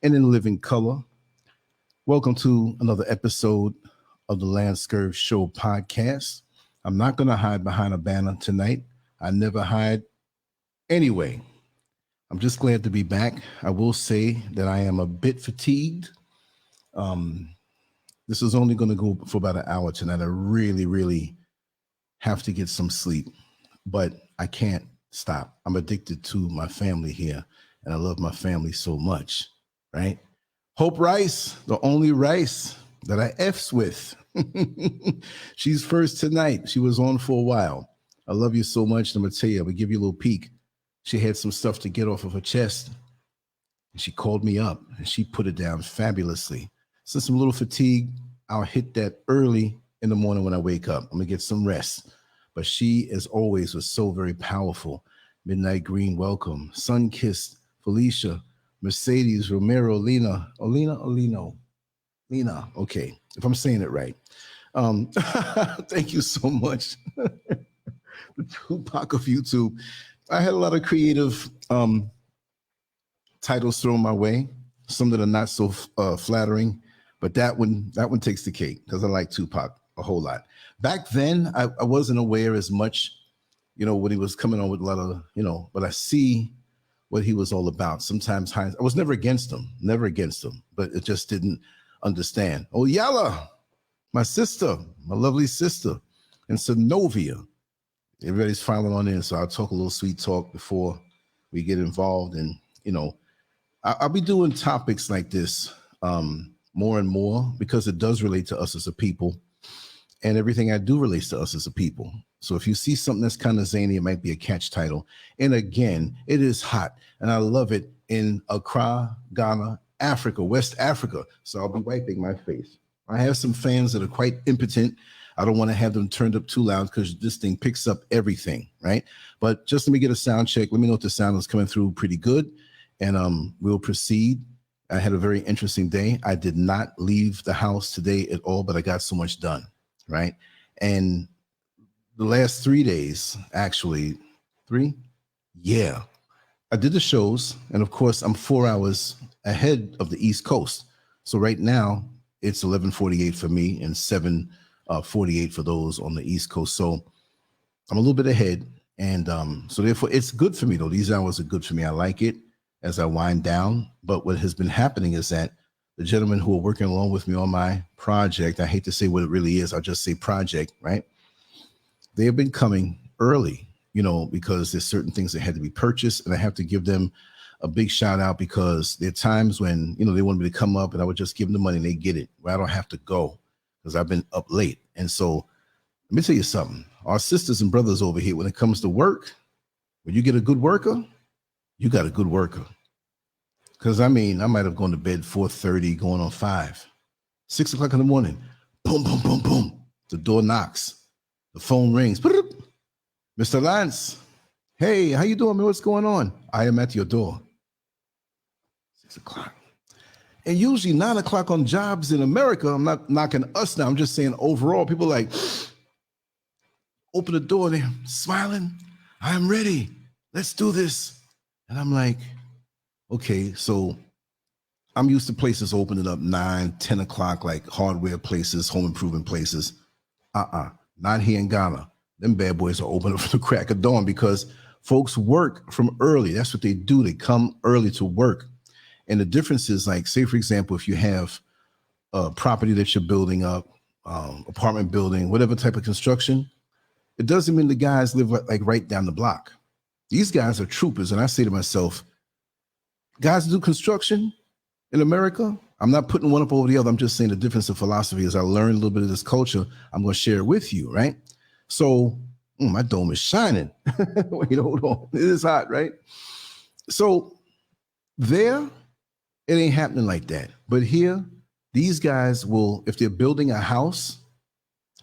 and in living color. Welcome to another episode of the LANCESCURV Show podcast. I'm not going to hide behind a banner tonight. I never hide anyway. I'm just glad to be back. I will say that I am a bit fatigued. This is only going to go for about an hour tonight. I really have to get some sleep, but I can't stop. I'm addicted to my family here, and I love my family so much, right? Hope Rice, the only Rice that I F's with. She's first tonight. She was on for a while. I love you so much. I'm going to tell you, I'm going to give you a little peek. She had some stuff to get off of her chest, and she called me up, and she put it down fabulously. Since I'm a little fatigued, I'll hit that early in the morning when I wake up. I'm going to get some rest. But she, as always, was so very powerful. Midnight Green, welcome. Sun-Kissed, Felicia, Mercedes, Romero, Lena. Okay, if I'm saying it right. Thank you so much. The Tupac of YouTube. I had a lot of creative titles thrown my way, some that are not so flattering, but that one takes the cake because I like Tupac a whole lot. Back then, I wasn't aware as much, when he was coming on with a lot of, but I see what he was all about. Sometimes I was never against him, but it just didn't understand. Oh, Yala, my sister, my lovely sister, and Synovia. Everybody's filing on in, so I'll talk a little sweet talk before we get involved. And, I'll be doing topics like this more and more because it does relate to us as a people. And everything I do relates to us as a people. So if you see something that's kind of zany, it might be a catch title. And again, it is hot. And I love it in Accra, Ghana, Africa, West Africa. So I'll be wiping my face. I have some fans that are quite impotent. I don't want to have them turned up too loud because this thing picks up everything, right? But just let me get a sound check. Let me know if the sound is coming through pretty good. And we'll proceed. I had a very interesting day. I did not leave the house today at all, but I got so much done. Right. And the last 3 days, actually, I did the shows. And of course, I'm 4 hours ahead of the East Coast. So right now it's 11:48 for me and 7:48 for those on the East Coast. So I'm a little bit ahead. And so therefore it's good for me, though. These hours are good for me. I like it as I wind down. But what has been happening is that the gentlemen who are working along with me on my project, I hate to say what it really is, I'll just say project, right? They have been coming early, because there's certain things that had to be purchased, and I have to give them a big shout out because there are times when, they want me to come up and I would just give them the money and they get it, where I don't have to go because I've been up late. And so let me tell you something. Our sisters and brothers over here, when it comes to work, when you get a good worker, you got a good worker. Because, I might have gone to bed 4:30, going on 5. 6 o'clock in the morning, boom, boom, boom, boom. The door knocks. The phone rings. Mr. Lance, hey, how you doing, man? What's going on? I am at your door. 6 o'clock. And usually 9 o'clock on jobs in America, I'm not knocking us now. I'm just saying overall, people like, open the door, they're smiling. I'm ready. Let's do this. And I'm like, okay, so I'm used to places opening up 9, 10 o'clock, like hardware places, home improvement places. Not here in Ghana. Them bad boys are open up for the crack of dawn because folks work from early. That's what they do. They come early to work. And the difference is, like, say, for example, if you have a property that you're building up, apartment building, whatever type of construction, it doesn't mean the guys live like right down the block. These guys are troopers. And I say to myself, guys do construction in America, I'm not putting one up over the other. I'm just saying the difference of philosophy. As I learn a little bit of this culture, I'm going to share it with you, right? So my dome is shining. Wait, hold on. It is hot, right? So there, it ain't happening like that. But here, these guys will, if they're building a house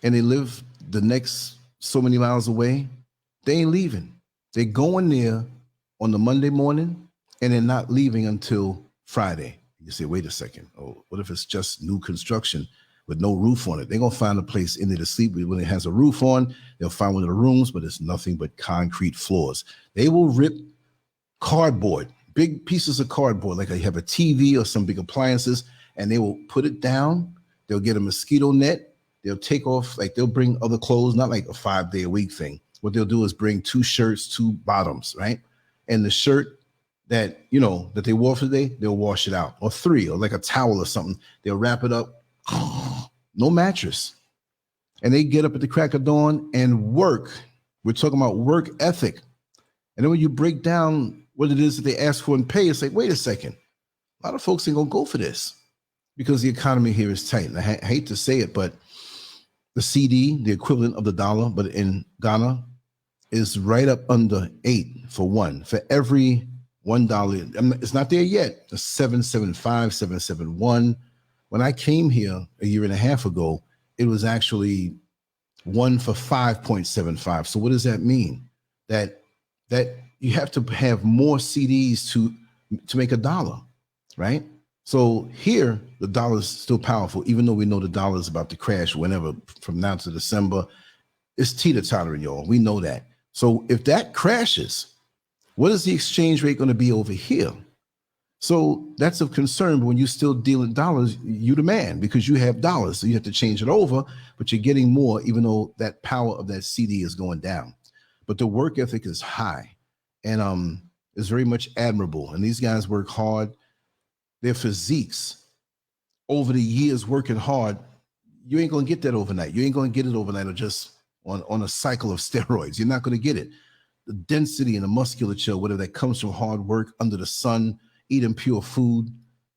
and they live the next so many miles away, they ain't leaving. They're going there on the Monday morning and they're not leaving until Friday. You say, wait a second. Oh, what if it's just new construction with no roof on it? They're going to find a place in there to sleep when it has a roof on. They'll find one of the rooms, but it's nothing but concrete floors. They will rip cardboard. big pieces of cardboard, like you have a TV or some big appliances, and they will put it down. They'll get a mosquito net. They'll take off, like they'll bring other clothes, not like a 5-day-a-week thing. What they'll do is bring 2 shirts, 2 bottoms, right? And the shirt that, that they wore for the day, they'll wash it out, or 3, or like a towel or something. They'll wrap it up. No mattress. And they get up at the crack of dawn and work. We're talking about work ethic. And then when you break down what it is that they ask for and pay, it's like, wait a second. A lot of folks ain't gonna go for this because the economy here is tight. And I hate to say it, but the CD, the equivalent of the dollar, but in Ghana, is right up under 8 for one. For every $1, it's not there yet. It's 775, 771. When I came here a year and a half ago, it was actually 1 for 5.75. So what does that mean? That you have to have more CDs to make $1, right? So here, the dollar is still powerful, even though we know the dollar is about to crash whenever from now to December. It's teeter-tottering, y'all. We know that. So if that crashes, what is the exchange rate going to be over here? So that's of concern. But when you still deal in dollars, you demand because you have dollars. So you have to change it over, but you're getting more, even though that power of that CD is going down. But the work ethic is high and is very much admirable. And these guys work hard. Their physiques over the years working hard, you ain't going to get that overnight. You ain't going to get it overnight or just on a cycle of steroids. You're not going to get it. The density and the musculature, whatever that comes from hard work under the sun, eating pure food.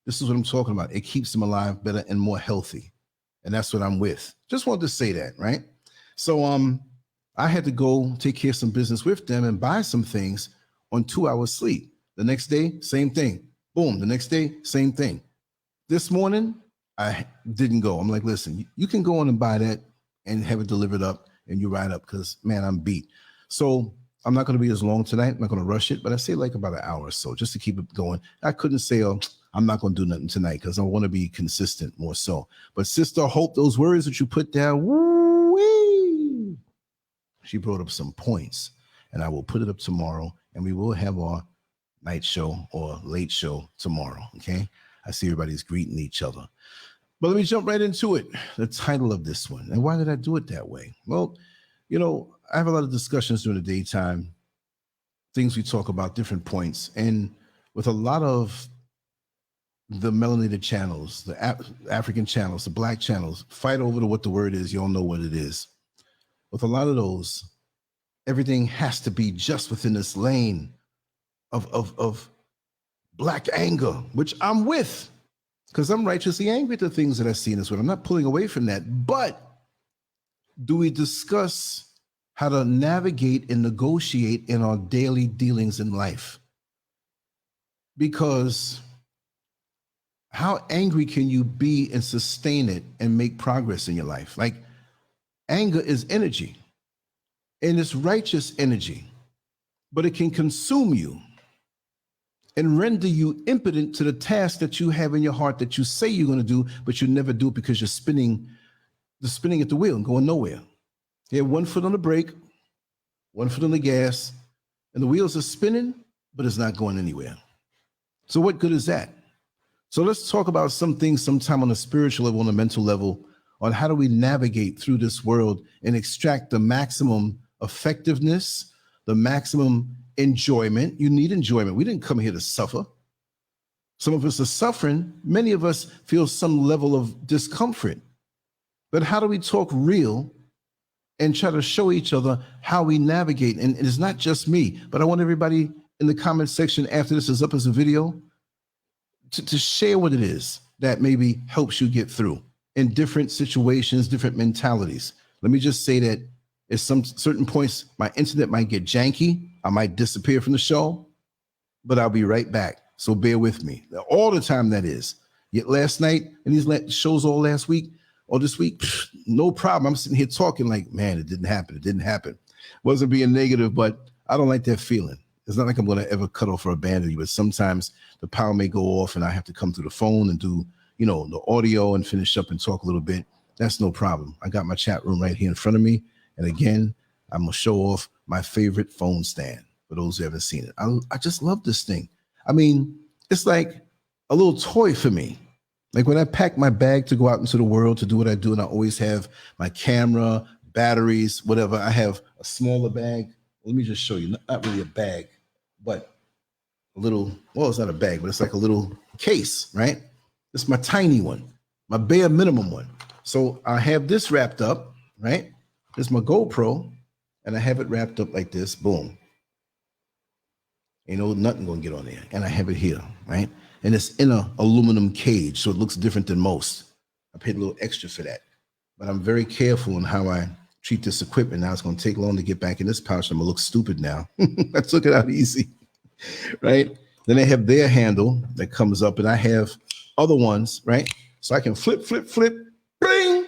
This is what I'm talking about. It keeps them alive better and more healthy. And that's what I'm with. Just wanted to say that, right? So I had to go take care of some business with them and buy some things on 2 hours sleep. The next day, same thing. Boom. The next day, same thing. This morning, I didn't go. I'm like, listen, you can go on and buy that and have it delivered up and you ride up because, man, I'm beat. So I'm not going to be as long tonight. I'm not going to rush it, but I say like about an hour or so just to keep it going. I couldn't say, oh, I'm not going to do nothing tonight because I want to be consistent more so. But Sister Hope, those words that you put down, woo-wee, she brought up some points, and I will put it up tomorrow, and we will have our night show or late show tomorrow, okay? I see everybody's greeting each other. But let me jump right into it. The title of this one. And why did I do it that way? Well, I have a lot of discussions during the daytime, things we talk about, different points. And with a lot of the melanated channels, the African channels, the Black channels, fight over to what the word is. You all know what it is. With a lot of those, everything has to be just within this lane of Black anger, which I'm with, because I'm righteously angry at the things that I see in this world. I'm not pulling away from that. But do we discuss how to navigate and negotiate in our daily dealings in life? Because how angry can you be and sustain it and make progress in your life? Like, anger is energy, and it's righteous energy, but it can consume you and render you impotent to the task that you have in your heart that you say you're going to do, but you never do it because you're spinning at the wheel and going nowhere. You have 1 foot on the brake, 1 foot on the gas, and the wheels are spinning, but it's not going anywhere. So what good is that? So let's talk about some things sometime on a spiritual level, on a mental level, on how do we navigate through this world and extract the maximum effectiveness, the maximum enjoyment. You need enjoyment. We didn't come here to suffer. Some of us are suffering. Many of us feel some level of discomfort. But how do we talk real and try to show each other how we navigate? And it's not just me, but I want everybody in the comment section after this is up as a video to share what it is that maybe helps you get through in different situations, different mentalities. Let me just say that at some certain points, my internet might get janky. I might disappear from the show, but I'll be right back. So bear with me. All the time, that is. Yet last night and these shows all last week or this week, no problem. I'm sitting here talking like, man, it didn't happen. It didn't happen. Wasn't being negative, but I don't like that feeling. It's not like I'm going to ever cut off or abandon you, but sometimes the power may go off and I have to come through the phone and do, the audio and finish up and talk a little bit. That's no problem. I got my chat room right here in front of me. And again, I'm going to show off my favorite phone stand for those who haven't seen it. I just love this thing. I mean, it's like a little toy for me. Like when I pack my bag to go out into the world to do what I do, and I always have my camera, batteries, whatever. I have a smaller bag. Let me just show you. Not really a bag, but a little, well, it's not a bag, but it's like a little case, right? It's my tiny one, my bare minimum one. So I have this wrapped up, right? This is my GoPro, and I have it wrapped up like this. Boom. Ain't no nothing gonna get on there. And I have it here, right? And it's in an aluminum cage, so it looks different than most. I paid a little extra for that. But I'm very careful in how I treat this equipment. Now it's gonna take long to get back in this pouch. I'm gonna look stupid now. I took it out easy, right? Then they have their handle that comes up, and I have other ones, right? So I can flip, bring,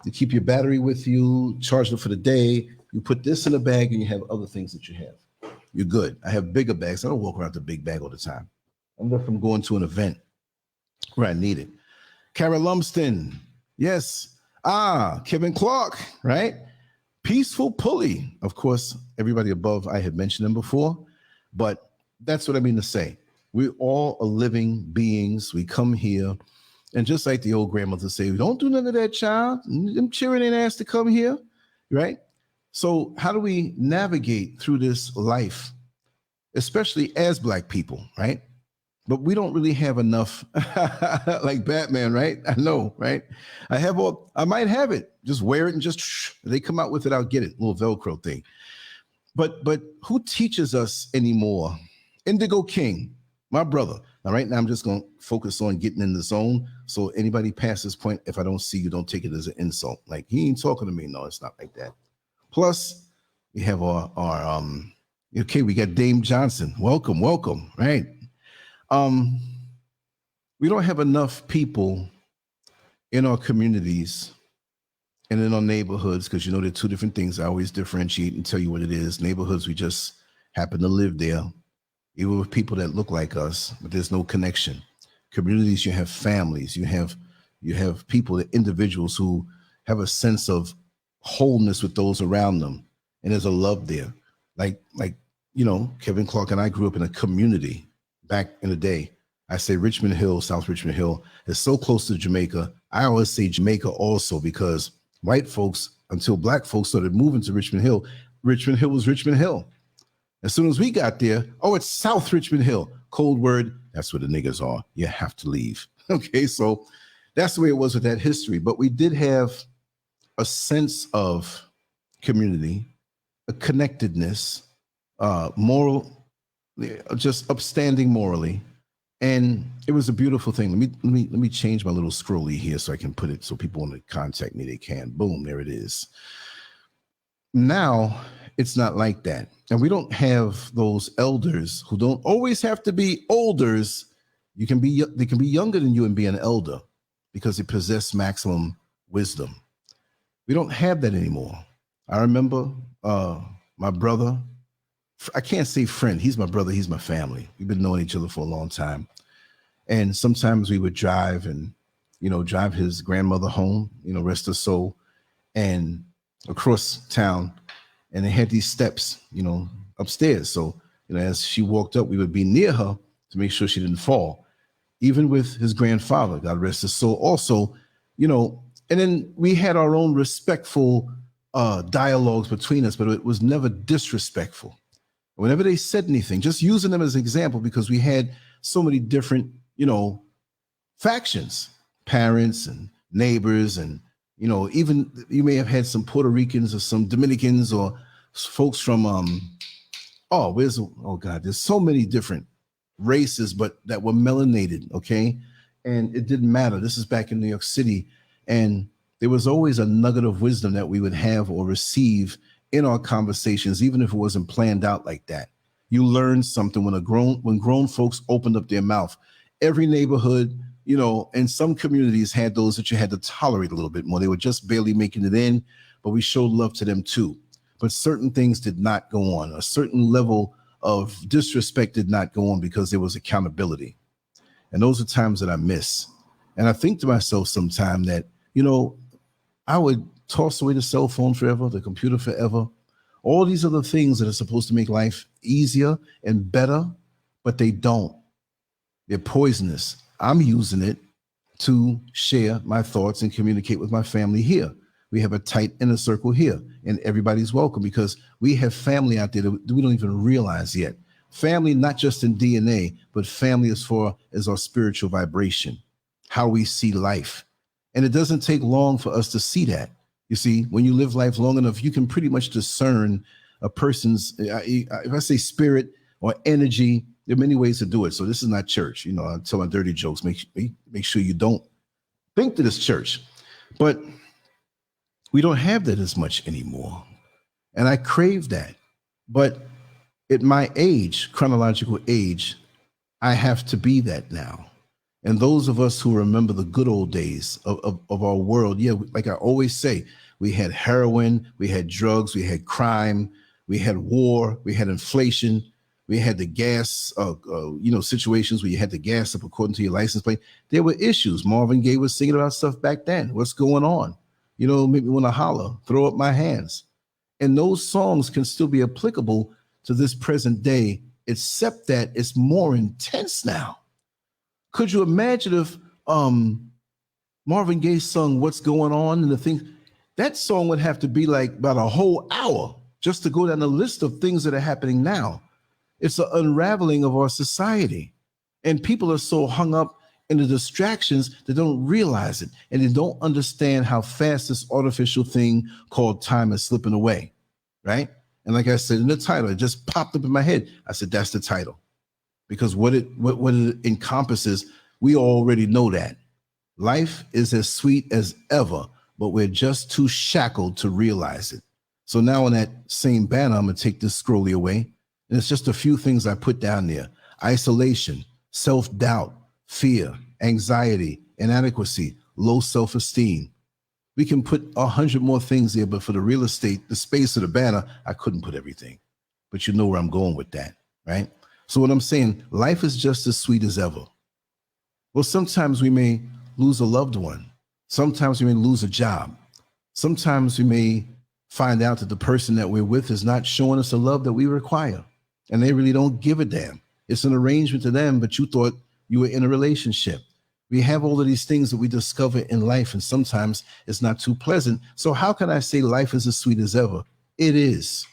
to keep your battery with you, charge it for the day. You put this in a bag and you have other things that you have. You're good. I have bigger bags. I don't walk around with a big bag all the time. Unless I'm going to an event where I need it. Kara Lumsden. Yes. Kevin Clark, right? Peaceful Pulley. Of course, everybody above, I had mentioned them before, but that's what I mean to say. We all are living beings. We come here, and just like the old grandmother say, don't do none of that, child. Them cheering ain't asked to come here, right? So how do we navigate through this life, especially as Black people, right? But we don't really have enough, like Batman, right? I know, right? I might have it. Just wear it and just, they come out with it, I'll get it, little Velcro thing. But who teaches us anymore? Indigo King, my brother. Now, right now, I'm just going to focus on getting in the zone. So anybody past this point, if I don't see you, don't take it as an insult. Like, he ain't talking to me. No, it's not like that. Plus, we have our okay, we got Dame Johnson. Welcome, right? We don't have enough people in our communities and in our neighborhoods, because you know they're two different things. I always differentiate and tell you what it is. Neighborhoods, we just happen to live there, even with people that look like us, but there's no connection. Communities, you have families, you have people, individuals who have a sense of wholeness with those around them, and there's a love there. Like you know, Kevin Clark and I grew up in a community back in the day. I say Richmond Hill, South Richmond Hill, is so close to Jamaica. I always say Jamaica also, because white folks, until Black folks started moving to Richmond Hill was Richmond Hill. As soon as we got there, oh, it's South Richmond Hill. Cold word, that's where the niggas are. You have to leave. Okay, so that's the way it was with that history. But we did have a sense of community, a connectedness, moral, just upstanding morally, and it was a beautiful thing. Let me change my little scrolly here so I can put it so people want to contact me. They can. Boom, there it is. Now it's not like that, and we don't have those elders who don't always have to be olders. They can be younger than you and be an elder because they possess maximum wisdom. We don't have that anymore. I remember my brother. I can't say friend. He's my brother. He's my family. We've been knowing each other for a long time. And sometimes we would drive and, drive his grandmother home, rest her soul, and across town. And they had these steps, upstairs. So, as she walked up, we would be near her to make sure she didn't fall. Even with his grandfather, God rest his soul, also, and then we had our own respectful dialogues between us, but it was never disrespectful. Whenever they said anything, just using them as an example, because we had so many different, factions, parents and neighbors, and, even you may have had some Puerto Ricans or some Dominicans or folks from, there's so many different races, but that were melanated, okay? And it didn't matter. This is back in New York City. And there was always a nugget of wisdom that we would have or receive in our conversations, even if it wasn't planned out like that. You learn something when grown folks opened up their mouth. Every neighborhood, and some communities had those that you had to tolerate a little bit more. They were just barely making it in, but we showed love to them too. But certain things did not go on. A certain level of disrespect did not go on because there was accountability. And those are times that I miss. And I think to myself sometime that, I would toss away the cell phone forever, the computer forever, all these other things that are supposed to make life easier and better. but they don't. They're poisonous. I'm using it to share my thoughts and communicate with my family here. We have a tight inner circle here, and everybody's welcome because we have family out there that we don't even realize yet. Family, not just in DNA, but family is our spiritual vibration, how we see life. And it doesn't take long for us to see that. You see, when you live life long enough, you can pretty much discern a person's, if I say spirit or energy, there are many ways to do it. So this is not church. You know, I tell my dirty jokes. Make sure you don't think that it's church. But we don't have that as much anymore. And I crave that. But at my age, chronological age, I have to be that now. And those of us who remember the good old days of our world, yeah, like I always say, we had heroin, we had drugs, we had crime, we had war, we had inflation, we had the gas, situations where you had to gas up according to your license plate. There were issues. Marvin Gaye was singing about stuff back then. What's going on? You know, make me want to holler, throw up my hands. And those songs can still be applicable to this present day, except that it's more intense now. Could you imagine if Marvin Gaye sung What's Going On and the things? That song would have to be like about a whole hour just to go down the list of things that are happening now. It's an unraveling of our society. And people are so hung up in the distractions they don't realize it. And they don't understand how fast this artificial thing called time is slipping away, right? And like I said in the title, it just popped up in my head. I said, that's the title. Because what it encompasses, we already know that. Life is as sweet as ever, but we're just too shackled to realize it. So now in that same banner, I'm going to take this scrolly away. And it's just a few things I put down there. Isolation, self-doubt, fear, anxiety, inadequacy, low self-esteem. We can put 100 more things there, but for the real estate, the space of the banner, I couldn't put everything. But you know where I'm going with that, right? So what I'm saying, life is just as sweet as ever. Well, sometimes we may lose a loved one. Sometimes we may lose a job. Sometimes we may find out that the person that we're with is not showing us the love that we require. And they really don't give a damn. It's an arrangement to them, but you thought you were in a relationship. We have all of these things that we discover in life, and sometimes it's not too pleasant. So how can I say life is as sweet as ever? It is.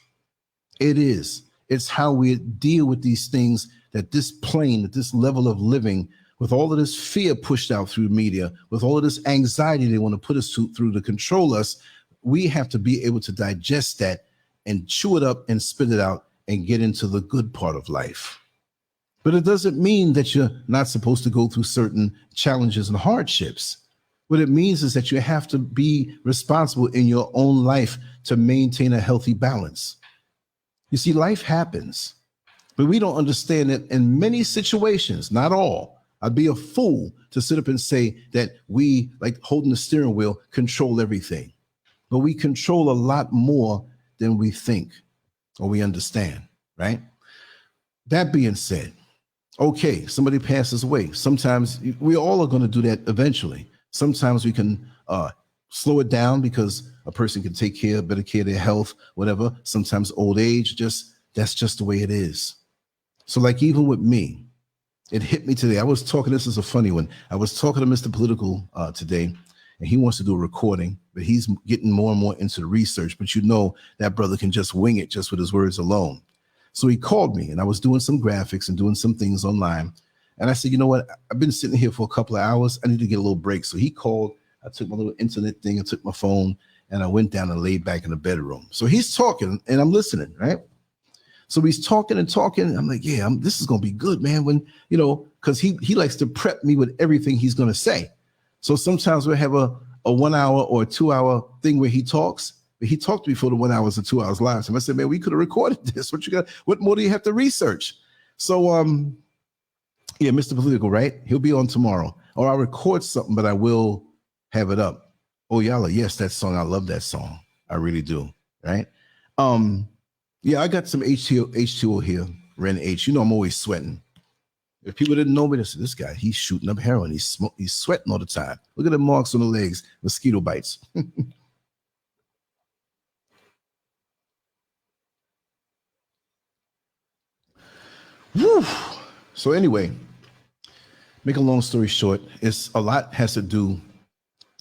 It is. It's how we deal with these things that this plane, at this level of living, with all of this fear pushed out through media, with all of this anxiety they want to put us through to control us, we have to be able to digest that and chew it up and spit it out and get into the good part of life. But it doesn't mean that you're not supposed to go through certain challenges and hardships. What it means is that you have to be responsible in your own life to maintain a healthy balance. You see, life happens, but we don't understand that in many situations, not all. I'd be a fool to sit up and say that we, like holding the steering wheel, control everything. But we control a lot more than we think or we understand, right? That being said, okay, somebody passes away. Sometimes we all are going to do that eventually. Sometimes we can slow it down because a person can take better care of their health, whatever. Sometimes old age, that's just the way it is. So like even with me, it hit me today. I was talking, this is a funny one. I was talking to Mr. Political today, and he wants to do a recording, but he's getting more and more into the research. But you know, that brother can just wing it just with his words alone. So he called me, and I was doing some graphics and doing some things online. And I said, you know what? I've been sitting here for a couple of hours. I need to get a little break. So he called. I took my little internet thing and took my phone, and I went down and laid back in the bedroom. So he's talking, and I'm listening, right? So he's talking and talking. I'm like, yeah, this is going to be good, man. When, you know, because he likes to prep me with everything he's going to say. So sometimes we'll have a 1 hour or a 2 hour thing where he talks. But he talked to me for the 1 hour or 2 hours live. So I said, man, we could have recorded this. What more do you have to research? So, yeah, Mr. Political, right? He'll be on tomorrow. Or I'll record something, but I will have it up. Oh, Yala, yes, that song. I love that song. I really do, right? Yeah, I got some H2O here, Ren H. You know I'm always sweating. If people didn't know me, they said, this guy, he's shooting up heroin. He's sweating all the time. Look at the marks on the legs, mosquito bites. Woo. So anyway, make a long story short, it's a lot has to do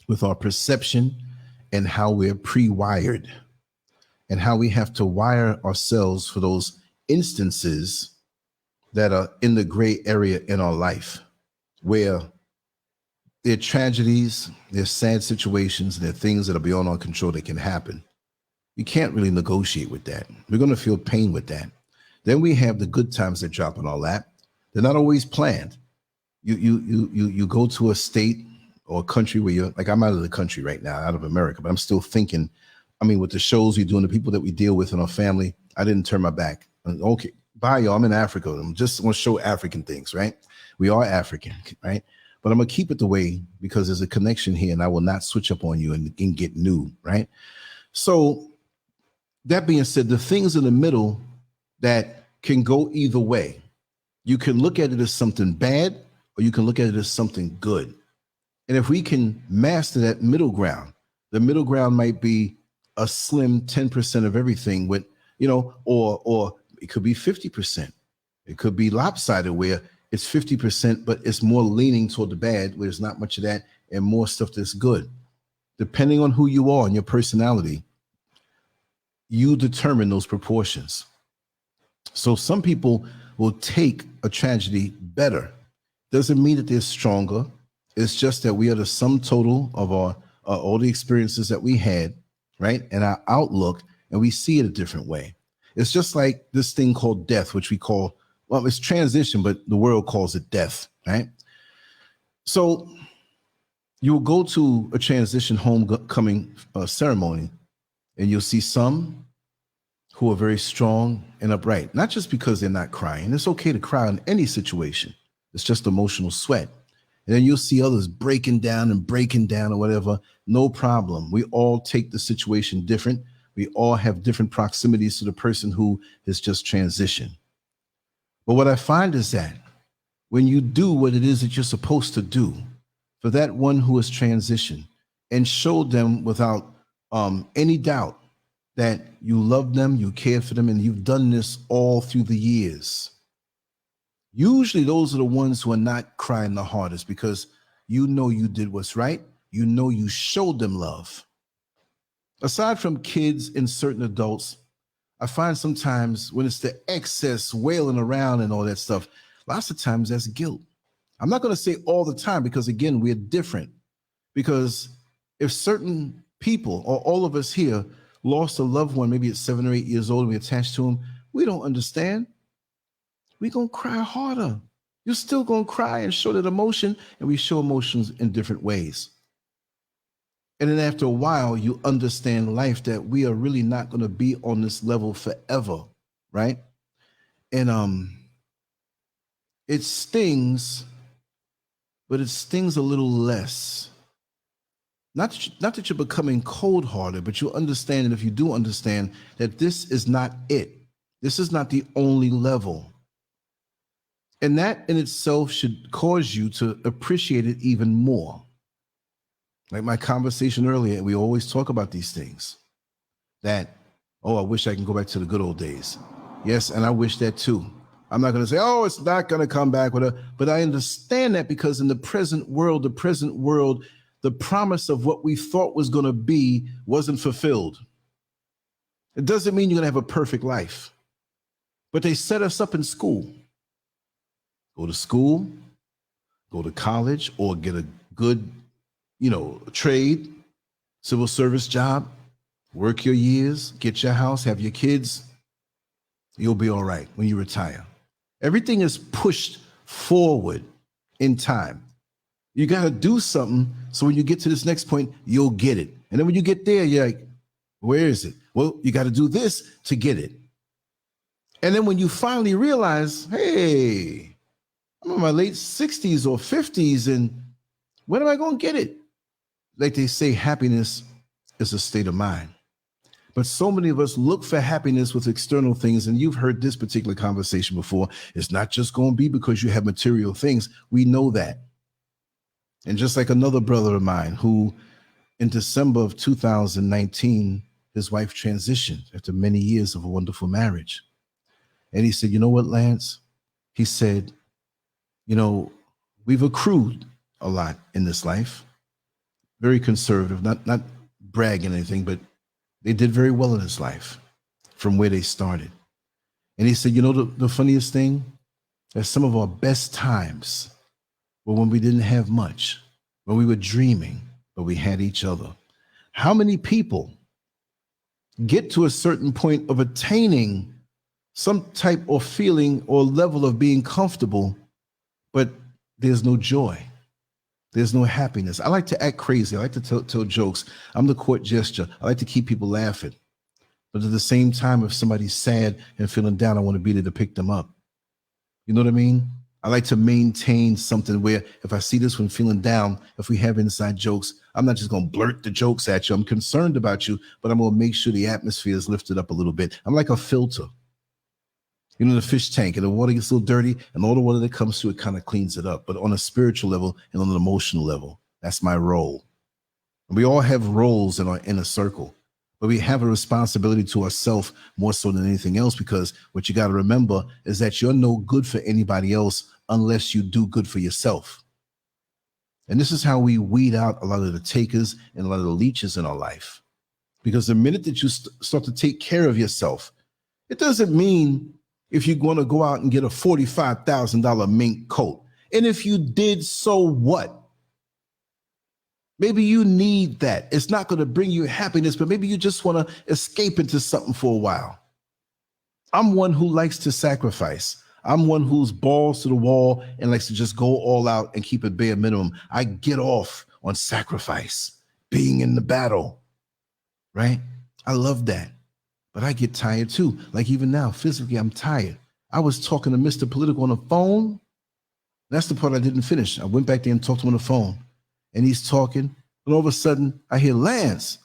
with our perception and how we're pre-wired and how we have to wire ourselves for those instances that are in the gray area in our life where there are tragedies, there's sad situations, there are things that are beyond our control that can happen. You can't really negotiate with that. We're going to feel pain with that. Then we have the good times that drop in our lap. They're not always planned. You go to a state or a country where you're like, I'm out of the country right now, out of America, but I'm still thinking, I mean, with the shows we do and the people that we deal with in our family, I didn't turn my back. Okay, bye, y'all. I'm in Africa. I'm just want to show African things, right? We are African, right? But I'm going to keep it the way because there's a connection here and I will not switch up on you and get new, right? So that being said, the things in the middle that can go either way, you can look at it as something bad or you can look at it as something good. And if we can master that middle ground, the middle ground might be a slim 10% of everything with, you know, or it could be 50%. It could be lopsided where it's 50%, but it's more leaning toward the bad, where there's not much of that and more stuff that's good. Depending on who you are and your personality, you determine those proportions. So some people will take a tragedy better. Doesn't mean that they're stronger. It's just that we are the sum total of our all the experiences that we had, right? And our outlook, and we see it a different way. It's just like this thing called death, which we call, well, it's transition, but the world calls it death, right? So you'll go to a transition homecoming ceremony, and you'll see some who are very strong and upright, not just because they're not crying. It's okay to cry in any situation. It's just emotional sweat. And then you'll see others breaking down or whatever. No problem. We all take the situation different. We all have different proximities to the person who has just transitioned. But what I find is that when you do what it is that you're supposed to do for that one who has transitioned and showed them without any doubt that you love them, you cared for them, and you've done this all through the years. Usually those are the ones who are not crying the hardest because you know you did what's right. You know you showed them love. Aside from kids and certain adults, I find sometimes when it's the excess wailing around and all that stuff, lots of times that's guilt. I'm not going to say all the time because, again, we're different. Because if certain people or all of us here lost a loved one, maybe at 7 or 8 years old, and we attached to him, we don't understand. We're going to cry harder. You're still going to cry and show that emotion, and we show emotions in different ways. And then after a while, you understand life that we are really not going to be on this level forever, right? And it stings, but it stings a little less. Not that you're becoming cold-hearted, but you understand, and if you do understand, that this is not it. This is not the only level. And that in itself should cause you to appreciate it even more. Like my conversation earlier, we always talk about these things. That, oh, I wish I can go back to the good old days. Yes, and I wish that too. I'm not going to say, oh, it's not going to come back with a, but I understand that because in the present world, the promise of what we thought was going to be wasn't fulfilled. It doesn't mean you're going to have a perfect life, but they set us up in school. Go to school, go to college, or get a good, trade, civil service job, work your years, get your house, have your kids. You'll be all right when you retire. Everything is pushed forward in time. You got to do something so when you get to this next point, you'll get it. And then when you get there, you're like, where is it? Well, you got to do this to get it. And then when you finally realize, hey, I'm in my late 60s or 50s, and when am I going to get it? Like they say, happiness is a state of mind. But so many of us look for happiness with external things, and you've heard this particular conversation before. It's not just going to be because you have material things. We know that. And just like another brother of mine who in December of 2019, his wife transitioned after many years of a wonderful marriage. And he said, you know what, Lance? He said, You know, we've accrued a lot in this life. Very conservative, not bragging anything, but they did very well in this life from where they started. And he said, you know, the funniest thing, that some of our best times were when we didn't have much, when we were dreaming, but we had each other. How many people get to a certain point of attaining some type of feeling or level of being comfortable, but there's no joy? There's no happiness. I like to act crazy. I like to tell jokes. I'm the court gesture. I like to keep people laughing. But at the same time, if somebody's sad and feeling down, I want to be there to pick them up. You know what I mean? I like to maintain something where if I see this one feeling down, if we have inside jokes, I'm not just going to blurt the jokes at you. I'm concerned about you, but I'm going to make sure the atmosphere is lifted up a little bit. I'm like a filter. You know, the fish tank, and the water gets a little dirty, and all the water that comes through, it kind of cleans it up. But on a spiritual level and on an emotional level, that's my role. And we all have roles in our inner circle, but we have a responsibility to ourselves more so than anything else, because what you got to remember is that you're no good for anybody else unless you do good for yourself. And this is how we weed out a lot of the takers and a lot of the leeches in our life. Because the minute that you start to take care of yourself, it doesn't mean if you're going to go out and get a $45,000 mink coat. And if you did, so what? Maybe you need that. It's not going to bring you happiness, but maybe you just want to escape into something for a while. I'm one who likes to sacrifice. I'm one who's balls to the wall and likes to just go all out and keep it bare minimum. I get off on sacrifice, being in the battle, right? I love that. But I get tired too. Like even now, physically, I'm tired. I was talking to Mr. Political on the phone. That's the part I didn't finish. I went back there and talked to him on the phone. And he's talking. And all of a sudden, I hear, Lance,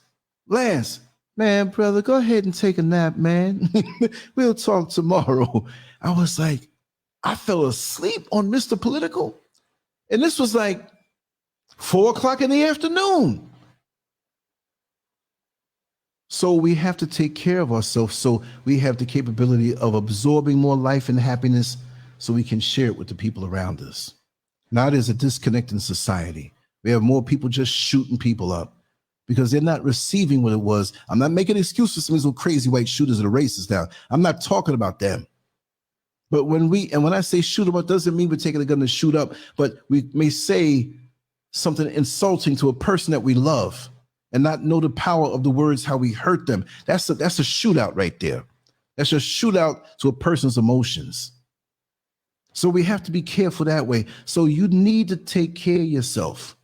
man, brother, go ahead and take a nap, man. We'll talk tomorrow. I was like, I fell asleep on Mr. Political. And this was like 4 o'clock in the afternoon. So we have to take care of ourselves so we have the capability of absorbing more life and happiness so we can share it with the people around us. Now there's a disconnect in society. We have more people just shooting people up because they're not receiving what it was. I'm not making an excuse for some of these little crazy white shooters or the racists now. I'm not talking about them. But when I say shoot them up, doesn't mean we're taking a gun to shoot up, but we may say something insulting to a person that we love and not know the power of the words, how we hurt them. That's a shootout right there. That's a shootout to a person's emotions. So we have to be careful that way. So you need to take care of yourself.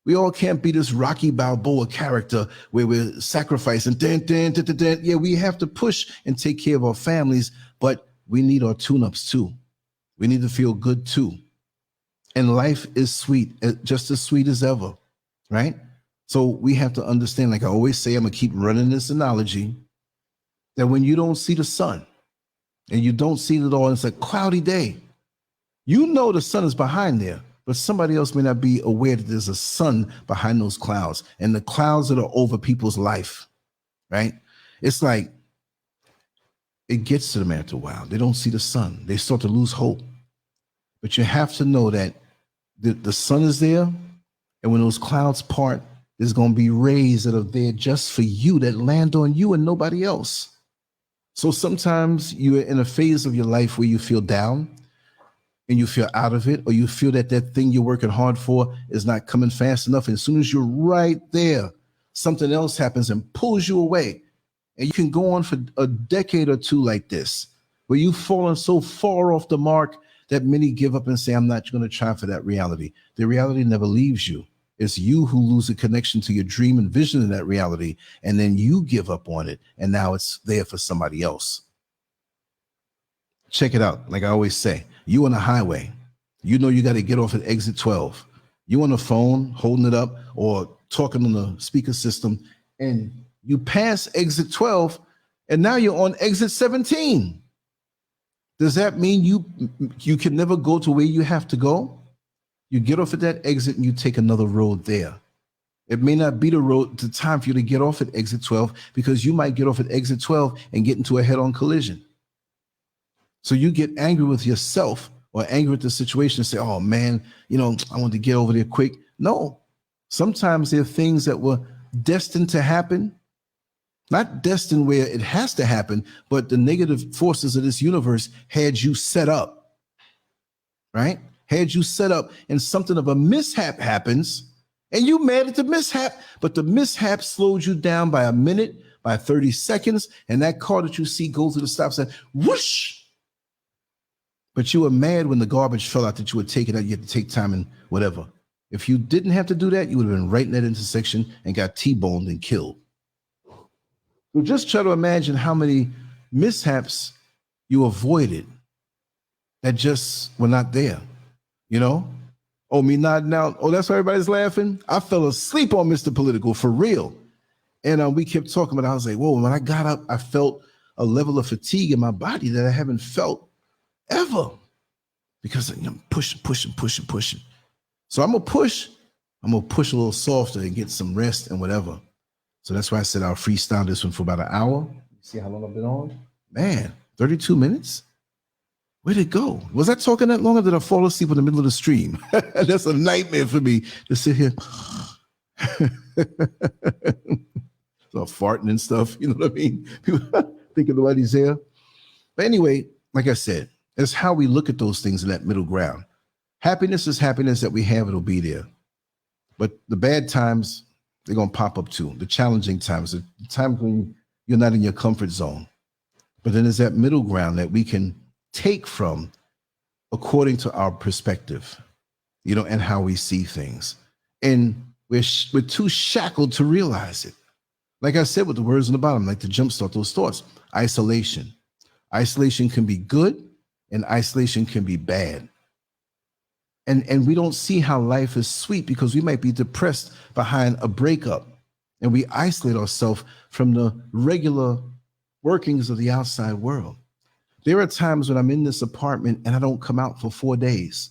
We all can't be this Rocky Balboa character where we're sacrificing. Yeah, we have to push and take care of our families, but we need our tune-ups too. We need to feel good too. And life is sweet, just as sweet as ever, right? So we have to understand, like I always say, I'm going to keep running this analogy, that when you don't see the sun and you don't see it at all, it's a cloudy day, you know the sun is behind there, but somebody else may not be aware that there's a sun behind those clouds and the clouds that are over people's life, right? It's like it gets to them after a while. They don't see the sun. They start to lose hope. But you have to know that the sun is there, and when those clouds part, there's going to be rays that are there just for you, that land on you and nobody else. So sometimes you're in a phase of your life where you feel down and you feel out of it, or you feel that that thing you're working hard for is not coming fast enough. And as soon as you're right there, something else happens and pulls you away. And you can go on for a decade or two like this, where you've fallen so far off the mark that many give up and say, I'm not going to try for that reality. The reality never leaves you. It's you who lose a connection to your dream and vision of that reality, and then you give up on it, and now it's there for somebody else. Check it out. Like I always say, you on the highway, you know you got to get off at exit 12. You on the phone, holding it up or talking on the speaker system, and you pass exit 12, and now you're on exit 17. Does that mean you can never go to where you have to go? You get off at that exit and you take another road there. It may not be the time for you to get off at exit 12, because you might get off at exit 12 and get into a head-on collision. So you get angry with yourself or angry at the situation and say, oh man, you know, I want to get over there quick. No, sometimes there are things that were destined to happen, not destined where it has to happen, but the negative forces of this universe had you set up, right? Had you set up, and something of a mishap happens, and you mad at the mishap, but the mishap slowed you down by a minute, by 30 seconds, and that car that you see go through the stop sign, whoosh. But you were mad when the garbage fell out that you would take it out. You had to take time and whatever. If you didn't have to do that, you would have been right in that intersection and got T-boned and killed. So just try to imagine how many mishaps you avoided that just were not there, you know? Oh, me nodding out. Oh, that's why everybody's laughing. I fell asleep on Mr. Political for real. And we kept talking about it. I was like, whoa, when I got up, I felt a level of fatigue in my body that I haven't felt ever, because I'm pushing. So I'm gonna push a little softer and get some rest and whatever. So that's why I said I'll freestyle this one for about an hour. See how long I've been on? Man, 32 minutes? Where'd it go? Was I talking that long, or did I fall asleep in the middle of the stream? That's a nightmare for me to sit here. So farting and stuff, you know what I mean? People thinking nobody's there. But anyway, like I said, it's how we look at those things in that middle ground. Happiness is happiness that we have, it'll be there. But the bad times, they're going to pop up too. The challenging times, the times when you're not in your comfort zone. But then there's that middle ground that we can take from according to our perspective, you know, and how we see things. And we're too shackled to realize it. Like I said, with the words on the bottom, like to jumpstart those thoughts. Isolation. Isolation can be good, and isolation can be bad. And we don't see how life is sweet because we might be depressed behind a breakup, and we isolate ourselves from the regular workings of the outside world. There are times when I'm in this apartment and I don't come out for 4 days,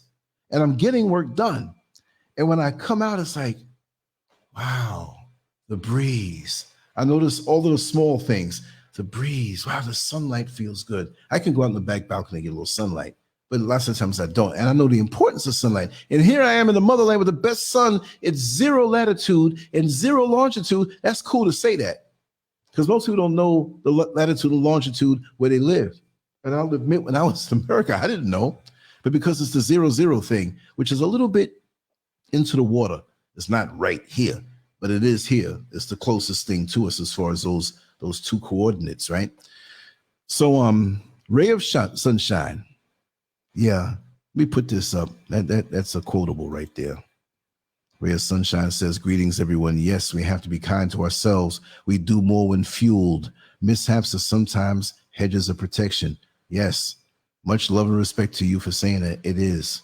and I'm getting work done. And when I come out, it's like, wow, the breeze. I notice all those small things. The breeze, wow, the sunlight feels good. I can go out in the back balcony and get a little sunlight, but lots of times I don't. And I know the importance of sunlight. And here I am in the motherland with the best sun. It's 0 latitude and 0 longitude. That's cool to say that, because most people don't know the latitude and longitude where they live. And I'll admit, when I was in America, I didn't know. But because it's the 0-0 thing, which is a little bit into the water, it's not right here, but it is here. It's the closest thing to us as far as those two coordinates, right? So ray of sunshine. Yeah, let me put this up. That's a quotable right there. Ray of sunshine says, greetings everyone. Yes, we have to be kind to ourselves. We do more when fueled. Mishaps are sometimes hedges of protection. Yes, much love and respect to you for saying that. It is.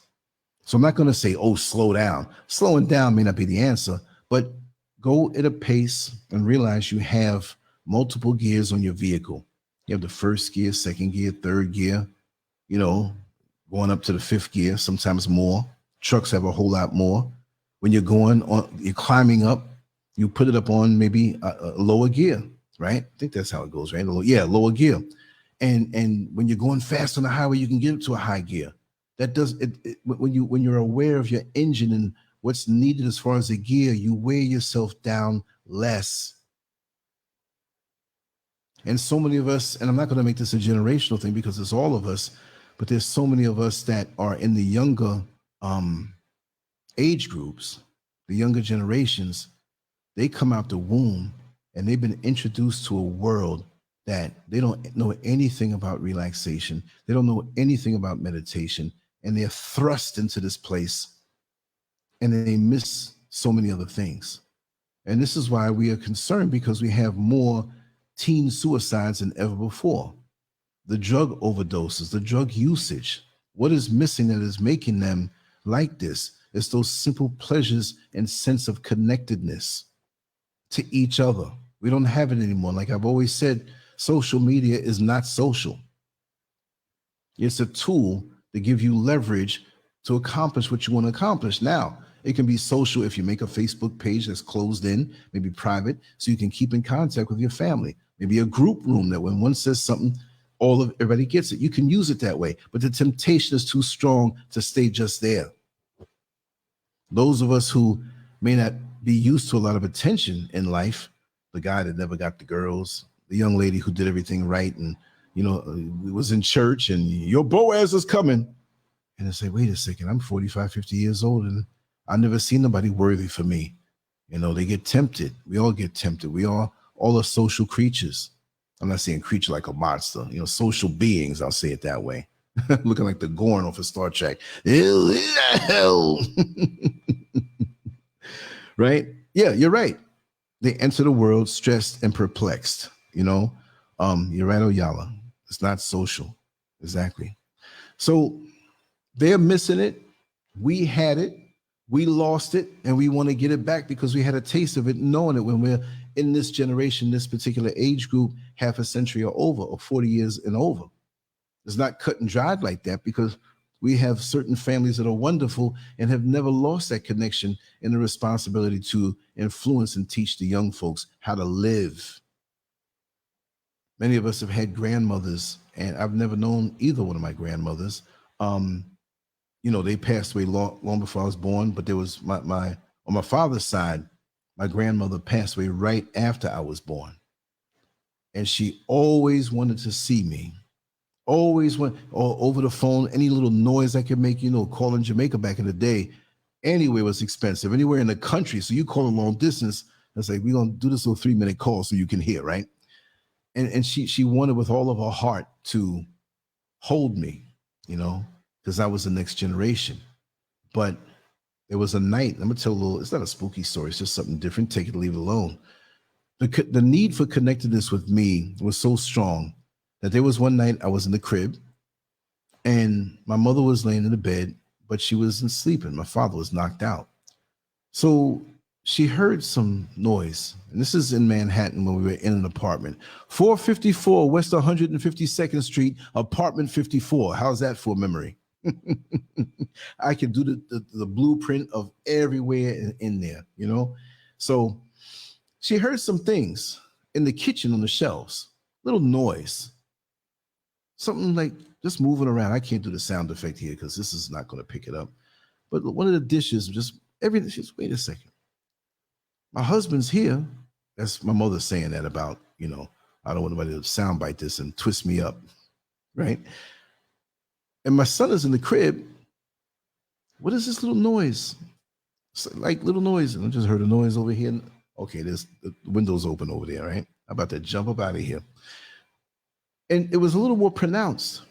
So I'm not going to say, oh, slow down. Slowing down may not be the answer, but go at a pace and realize you have multiple gears on your vehicle. You have the first gear, second gear, third gear, you know, going up to the 5th gear, sometimes more. Trucks have a whole lot more. When you're going on, you're climbing up, you put it up on maybe a lower gear, right? I think that's how it goes, right? Lower gear. And when you're going fast on the highway, you can get up to a high gear. That does it when you're aware of your engine and what's needed as far as the gear, you wear yourself down less. And so many of us, and I'm not going to make this a generational thing because it's all of us, but there's so many of us that are in the younger age groups, the younger generations. They come out the womb and they've been introduced to a world that they don't know anything about relaxation. They don't know anything about meditation, and they're thrust into this place and they miss so many other things. And this is why we are concerned, because we have more teen suicides than ever before. The drug overdoses, the drug usage. What is missing that is making them like this? It's those simple pleasures and sense of connectedness to each other. We don't have it anymore. Like I've always said, social media is not social. It's a tool to give you leverage to accomplish what you want to accomplish. Now, it can be social if you make a Facebook page that's closed in, maybe private, so you can keep in contact with your family. Maybe a group room that when one says something, everybody gets it. You can use it that way, but the temptation is too strong to stay just there. Those of us who may not be used to a lot of attention in life, the guy that never got the girls, the young lady who did everything right, and was in church, and your Boaz is coming, and they say, wait a second, I'm 45, 50 years old, and I've never seen nobody worthy for me. They get tempted. We all get tempted. We all are social creatures. I'm not saying creature like a monster, social beings. I'll say it that way. Looking like the Gorn off of Star Trek. Hell. Right? Yeah, you're right. They enter the world stressed and perplexed. You're right, Oyala. It's not social. Exactly. So they're missing it. We had it. We lost it, and we want to get it back because we had a taste of it, knowing it when we're in this generation, this particular age group, half a century or over, or 40 years and over. It's not cut and dried like that because we have certain families that are wonderful and have never lost that connection and the responsibility to influence and teach the young folks how to live. Many of us have had grandmothers, and I've never known either one of my grandmothers. They passed away long before I was born, but there was on my father's side, my grandmother passed away right after I was born. And she always wanted to see me. Always went over the phone, any little noise I could make, calling Jamaica back in the day, anywhere was expensive, anywhere in the country. So you call a long distance, it's like, we're going to do this little 3-minute call so you can hear, right? And she wanted with all of her heart to hold me, because I was the next generation. But there was a night, I'm going to tell a little, it's not a spooky story, it's just something different, take it or leave it alone. The need for connectedness with me was so strong that there was one night I was in the crib and my mother was laying in the bed, but she wasn't sleeping. My father was knocked out. So she heard some noise, and this is in Manhattan when we were in an apartment. 454 West 152nd Street, apartment 54. How's that for memory? I can do the blueprint of everywhere in there, So she heard some things in the kitchen on the shelves, little noise, something like just moving around. I can't do the sound effect here because this is not going to pick it up. But one of the dishes, just everything. She's, wait a second. My husband's here. That's my mother saying that about, I don't want anybody to soundbite this and twist me up, right? And my son is in the crib. What is this little noise? It's like little noise. And I just heard a noise over here. Okay, there's the window's open over there, right? I'm about to jump up out of here. And it was a little more pronounced.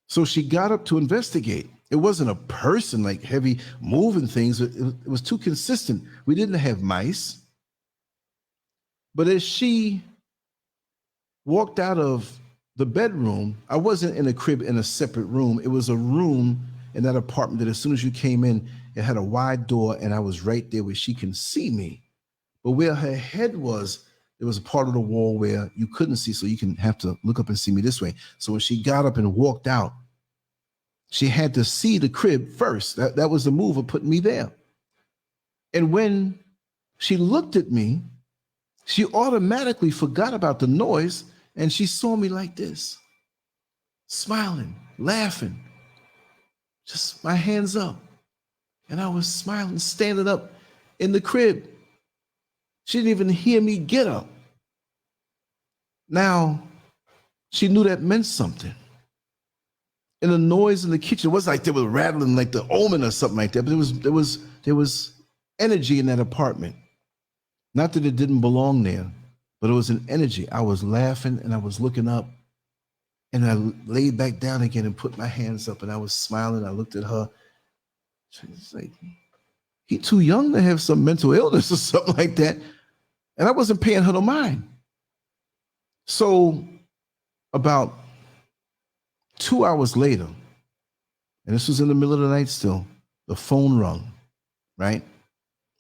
So she got up to investigate. It wasn't a person like heavy moving things. It was too consistent. We didn't have mice. But as she walked out of the bedroom, I wasn't in a crib in a separate room. It was a room in that apartment that as soon as you came in, it had a wide door and I was right there where she can see me. But where her head was, there was a part of the wall where you couldn't see, so you can have to look up and see me this way. So when she got up and walked out, she had to see the crib first. That was the move of putting me there. And when she looked at me, she automatically forgot about the noise and she saw me like this, smiling, laughing, just my hands up. And I was smiling, standing up in the crib. She didn't even hear me get up. Now, she knew that meant something. And the noise in the kitchen was like they were rattling like the omen or something like that. But there was energy in that apartment. Not that it didn't belong there, but it was an energy. I was laughing and I was looking up and I laid back down again and put my hands up and I was smiling. I looked at her. She's like, he too young to have some mental illness or something like that. And I wasn't paying her no mind. So about 2 hours later, and this was in the middle of the night still, the phone rung, right?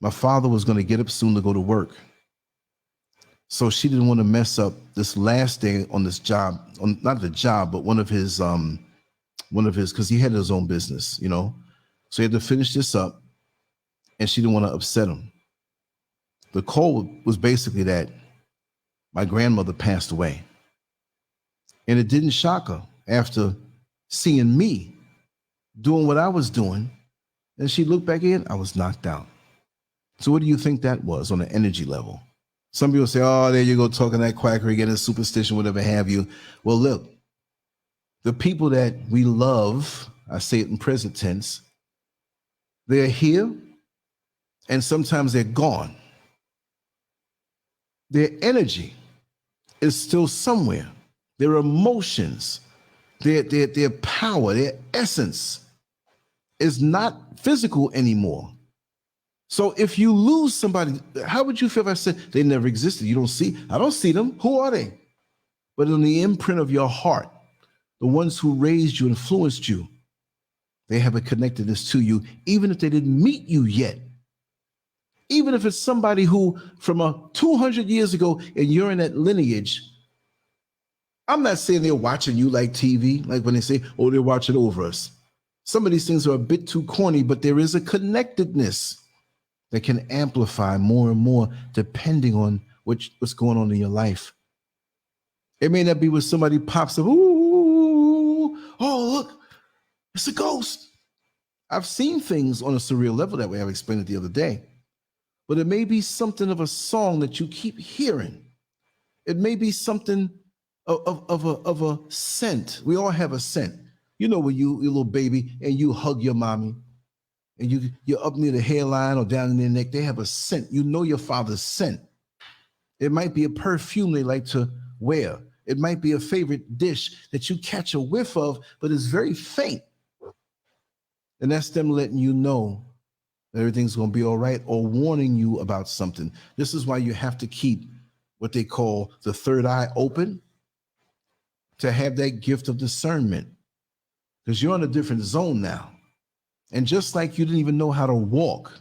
My father was going to get up soon to go to work. So she didn't want to mess up this last day on this job, not the job, but one of his, because he had his own business, So he had to finish this up, and she didn't want to upset him. The call was basically that my grandmother passed away. And it didn't shock her after seeing me doing what I was doing. And she looked back in, I was knocked out. So what do you think that was on an energy level? Some people say, oh, there you go, talking that quackery, getting superstition, whatever have you. Well, look, the people that we love, I say it in present tense, they're here and sometimes they're gone. Their energy is still somewhere. Their emotions, their power, their essence is not physical anymore. So if you lose somebody, how would you feel if I said they never existed? You don't see, I don't see them. Who are they? But in the imprint of your heart, the ones who raised you, influenced you, they have a connectedness to you, even if they didn't meet you yet. Even if it's somebody who from 200 years ago and you're in that lineage, I'm not saying they're watching you like TV, like when they say, oh, they're watching over us. Some of these things are a bit too corny, but there is a connectedness that can amplify more and more depending on what's going on in your life. It may not be where somebody pops up, ooh, oh, look, it's a ghost. I've seen things on a surreal level that way. I've explained it the other day. But it may be something of a song that you keep hearing. It may be something of a scent. We all have a scent. You know, when you're a little baby and you hug your mommy and you're up near the hairline or down in their neck, they have a scent. You know your father's scent. It might be a perfume they like to wear. It might be a favorite dish that you catch a whiff of, but it's very faint. And that's them letting you know that everything's going to be all right or warning you about something. This is why you have to keep what they call the third eye open, to have that gift of discernment, because you're in a different zone now. And just like you didn't even know how to walk,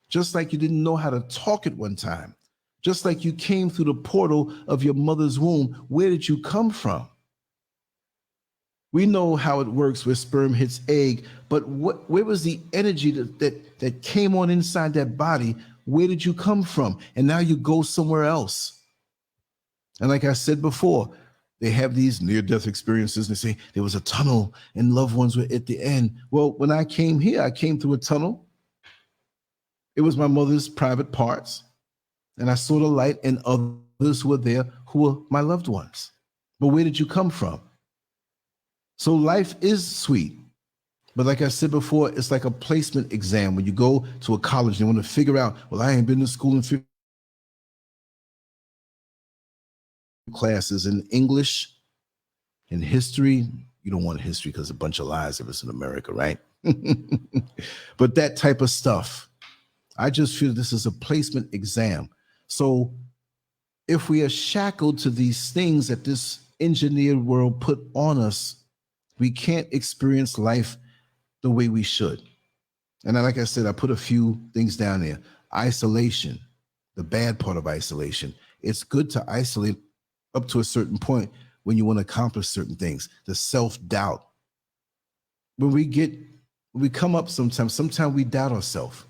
just like you didn't know how to talk at one time, just like you came through the portal of your mother's womb, where did you come from? We know how it works where sperm hits egg, but where was the energy that came on inside that body? Where did you come from? And now you go somewhere else. And like I said before, they have these near-death experiences and they say there was a tunnel and loved ones were at the end. Well, when I came here, I came through a tunnel. It was my mother's private parts. And I saw the light and others who were there who were my loved ones. But where did you come from? So life is sweet. But like I said before, it's like a placement exam. When you go to a college, they want to figure out, well, I ain't been to school in 50 classes in English, in history. You don't want history because a bunch of lies if it's in America, right? But that type of stuff, I just feel this is a placement exam. So if we are shackled to these things that this engineered world put on us, we can't experience life the way we should. And like I said, I put a few things down there. Isolation, the bad part of isolation. It's good to isolate up to a certain point when you want to accomplish certain things. The self-doubt. When we come up sometimes we doubt ourselves.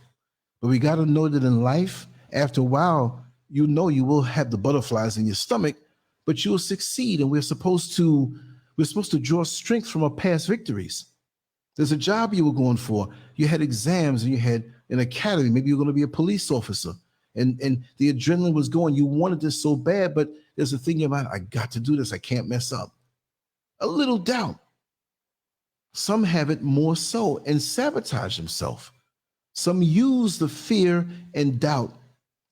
But we got to know that in life, after a while, you know you will have the butterflies in your stomach, but you will succeed. And we're supposed to draw strength from our past victories. There's a job you were going for. You had exams and you had an academy. Maybe you're going to be a police officer. And the adrenaline was going. You wanted this so bad, but there's a thing in your mind, I got to do this. I can't mess up. A little doubt. Some have it more so and sabotage themselves. Some use the fear and doubt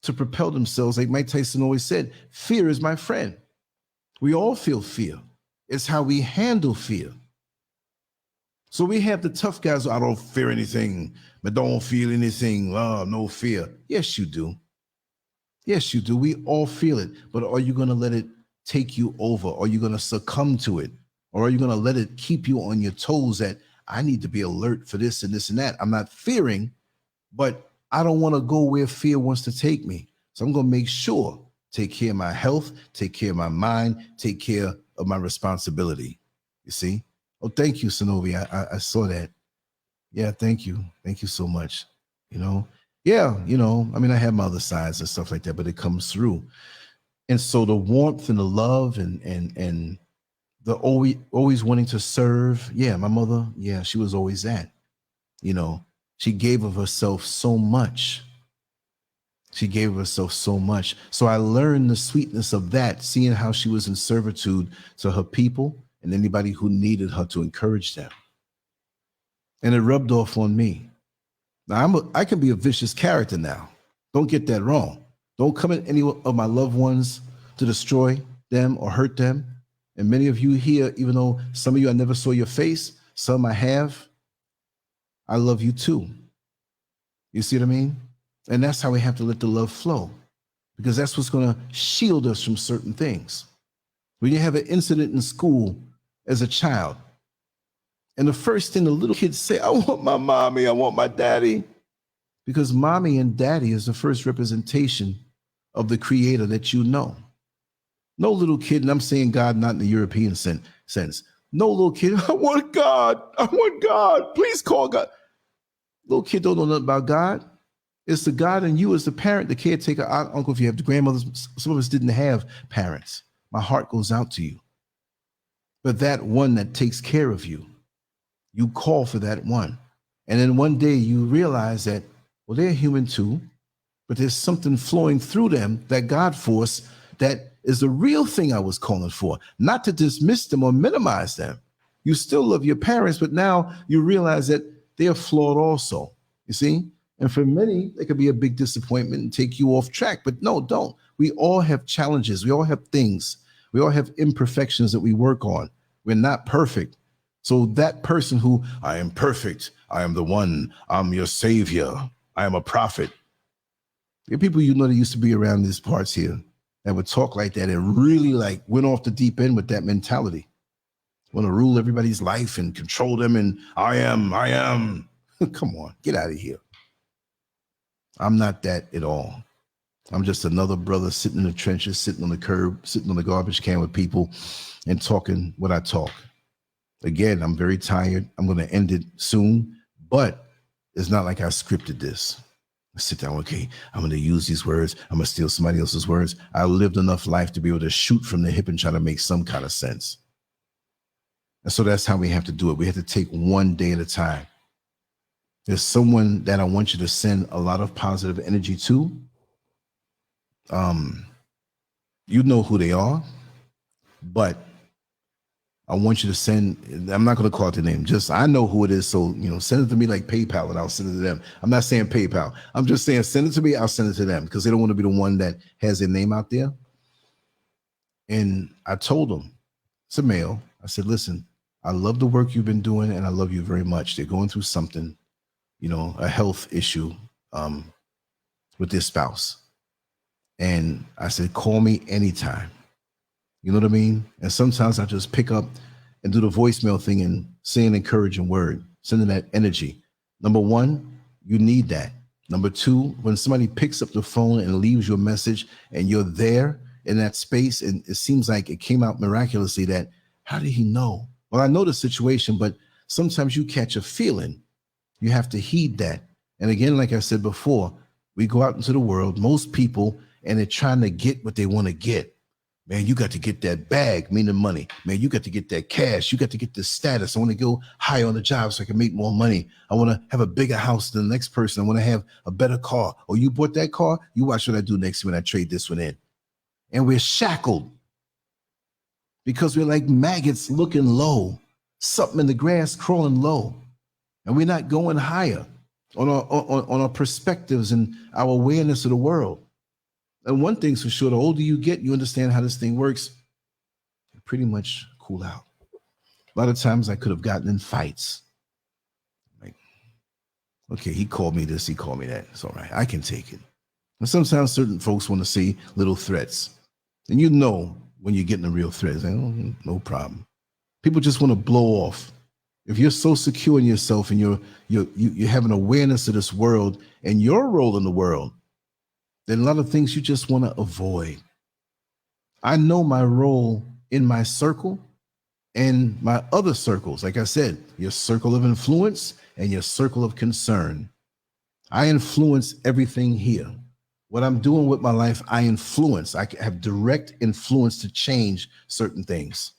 to propel themselves. Like Mike Tyson always said, fear is my friend. We all feel fear. It's how we handle fear. So we have the tough guys, I don't fear anything, but don't feel anything. Oh, no fear. Yes, you do. Yes, you do. We all feel it. But are you going to let it take you over? Are you going to succumb to it? Or are you going to let it keep you on your toes that I need to be alert for this and this and that? I'm not fearing, but I don't want to go where fear wants to take me. So I'm going to make sure, take care of my health, take care of my mind, take care of my responsibility. You see? Oh, thank you, Sonovi. I saw that. Yeah, thank you. Thank you so much. You know? Yeah, you know, I mean, I have my other sides and stuff like that, but it comes through. And so the warmth and the love and the always wanting to serve. Yeah, my mother, yeah, she was always that. You know, she gave of herself so much. She gave herself so much. So I learned the sweetness of that, seeing how she was in servitude to her people and anybody who needed her to encourage them. And it rubbed off on me. Now I can be a vicious character now. Don't get that wrong. Don't come at any of my loved ones to destroy them or hurt them. And many of you here, even though some of you I never saw your face, some I have, I love you too. You see what I mean? And that's how we have to let the love flow, because that's what's going to shield us from certain things. When you have an incident in school as a child, and the first thing the little kids say, I want my mommy, I want my daddy, because mommy and daddy is the first representation of the creator that you know. No little kid, and I'm saying God not in the European sense. No little kid, I want God, please call God. Little kid don't know nothing about God. It's the God in you as the parent, the caretaker, aunt, uncle, if you have the grandmothers. Some of us didn't have parents. My heart goes out to you. But that one that takes care of you, you call for that one. And then one day you realize that, well, they're human too, but there's something flowing through them, that God force, that is the real thing I was calling for, not to dismiss them or minimize them. You still love your parents, but now you realize that they are flawed also, you see? And for many, it could be a big disappointment and take you off track, but no, don't. We all have challenges. We all have things. We all have imperfections that we work on. We're not perfect. So that person who, I am perfect, I am the one, I'm your savior, I am a prophet. There are people you know that used to be around these parts here that would talk like that and really like went off the deep end with that mentality. Want to rule everybody's life and control them, and I am. Come on, get out of here. I'm not that at all. I'm just another brother sitting in the trenches, sitting on the curb, sitting on the garbage can with people and talking what I talk. Again, I'm very tired. I'm going to end it soon, but it's not like I scripted this. I sit down, okay, I'm going to use these words. I'm going to steal somebody else's words. I lived enough life to be able to shoot from the hip and try to make some kind of sense. And so that's how we have to do it. We have to take one day at a time. There's someone that I want you to send a lot of positive energy to. You know who they are, but I want you to send, I'm not going to call it the name, just I know who it is. So, send it to me like PayPal and I'll send it to them. I'm not saying PayPal. I'm just saying send it to me. I'll send it to them because they don't want to be the one that has their name out there. And I told them, it's a male. I said, listen, I love the work you've been doing and I love you very much. They're going through something, a health issue with their spouse. And I said, call me anytime. You know what I mean? And sometimes I just pick up and do the voicemail thing and say an encouraging word, sending that energy. Number one, you need that. Number two, when somebody picks up the phone and leaves you a message and you're there in that space, and it seems like it came out miraculously that, how did he know? Well, I know the situation, but sometimes you catch a feeling. You have to heed that. And again, like I said before, we go out into the world, most people, and they're trying to get what they want to get. Man, you got to get that bag, meaning money. Man, you got to get that cash. You got to get this status. I want to go higher on the job so I can make more money. I want to have a bigger house than the next person. I want to have a better car. Oh, you bought that car? You watch what I do next when I trade this one in. And we're shackled because we're like maggots looking low, something in the grass crawling low. And we're not going higher on our perspectives and our awareness of the world. And one thing's for sure, the older you get, you understand how this thing works, you pretty much cool out. A lot of times I could have gotten in fights. Like, okay, he called me this, he called me that. It's all right, I can take it. And sometimes certain folks want to see little threats. And you know when you're getting a real threat, it's like, oh, no problem. People just want to blow off. If you're so secure in yourself and you have an awareness of this world and your role in the world, then a lot of things you just want to avoid. I know my role in my circle and my other circles. Like I said, your circle of influence and your circle of concern. I influence everything here. What I'm doing with my life, I influence. I have direct influence to change certain things.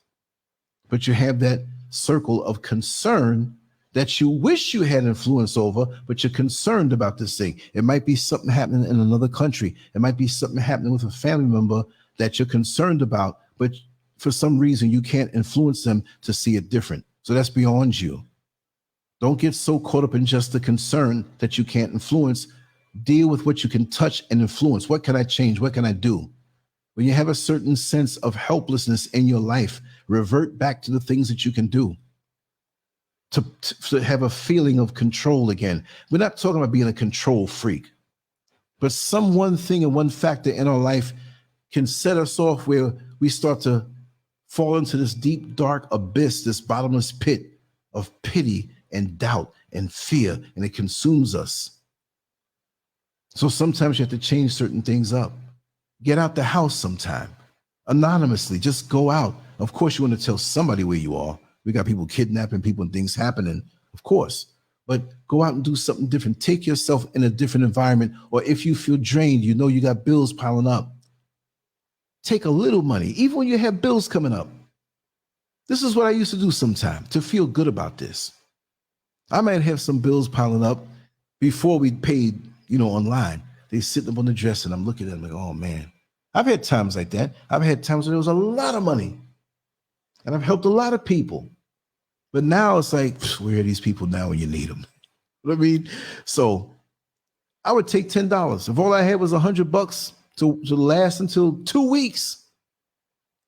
but you have that circle of concern that you wish you had influence over, but you're concerned about this thing. It might be something happening in another country. It might be something happening with a family member that you're concerned about, but for some reason you can't influence them to see it different. So that's beyond you. Don't get so caught up in just the concern that you can't influence. Deal with what you can touch and influence. What can I change? What can I do? When you have a certain sense of helplessness in your life, revert back to the things that you can do. To have a feeling of control again. We're not talking about being a control freak, but some one thing and one factor in our life can set us off where we start to fall into this deep, dark abyss, this bottomless pit of pity and doubt and fear, and it consumes us. So sometimes you have to change certain things up. Get out the house sometime, anonymously, just go out. Of course, you want to tell somebody where you are. We got people kidnapping people and things happening, of course, but go out and do something different. Take yourself in a different environment, or if you feel drained, you know you got bills piling up. Take a little money, even when you have bills coming up. This is what I used to do sometimes to feel good about this. I might have some bills piling up before we paid, online. They sitting up on the dresser and I'm looking at them like, oh man. I've had times like that. I've had times where there was a lot of money and I've helped a lot of people. But now it's like, where are these people now when you need them? You know what I mean? So I would take $10. If all I had was $100 to last until 2 weeks,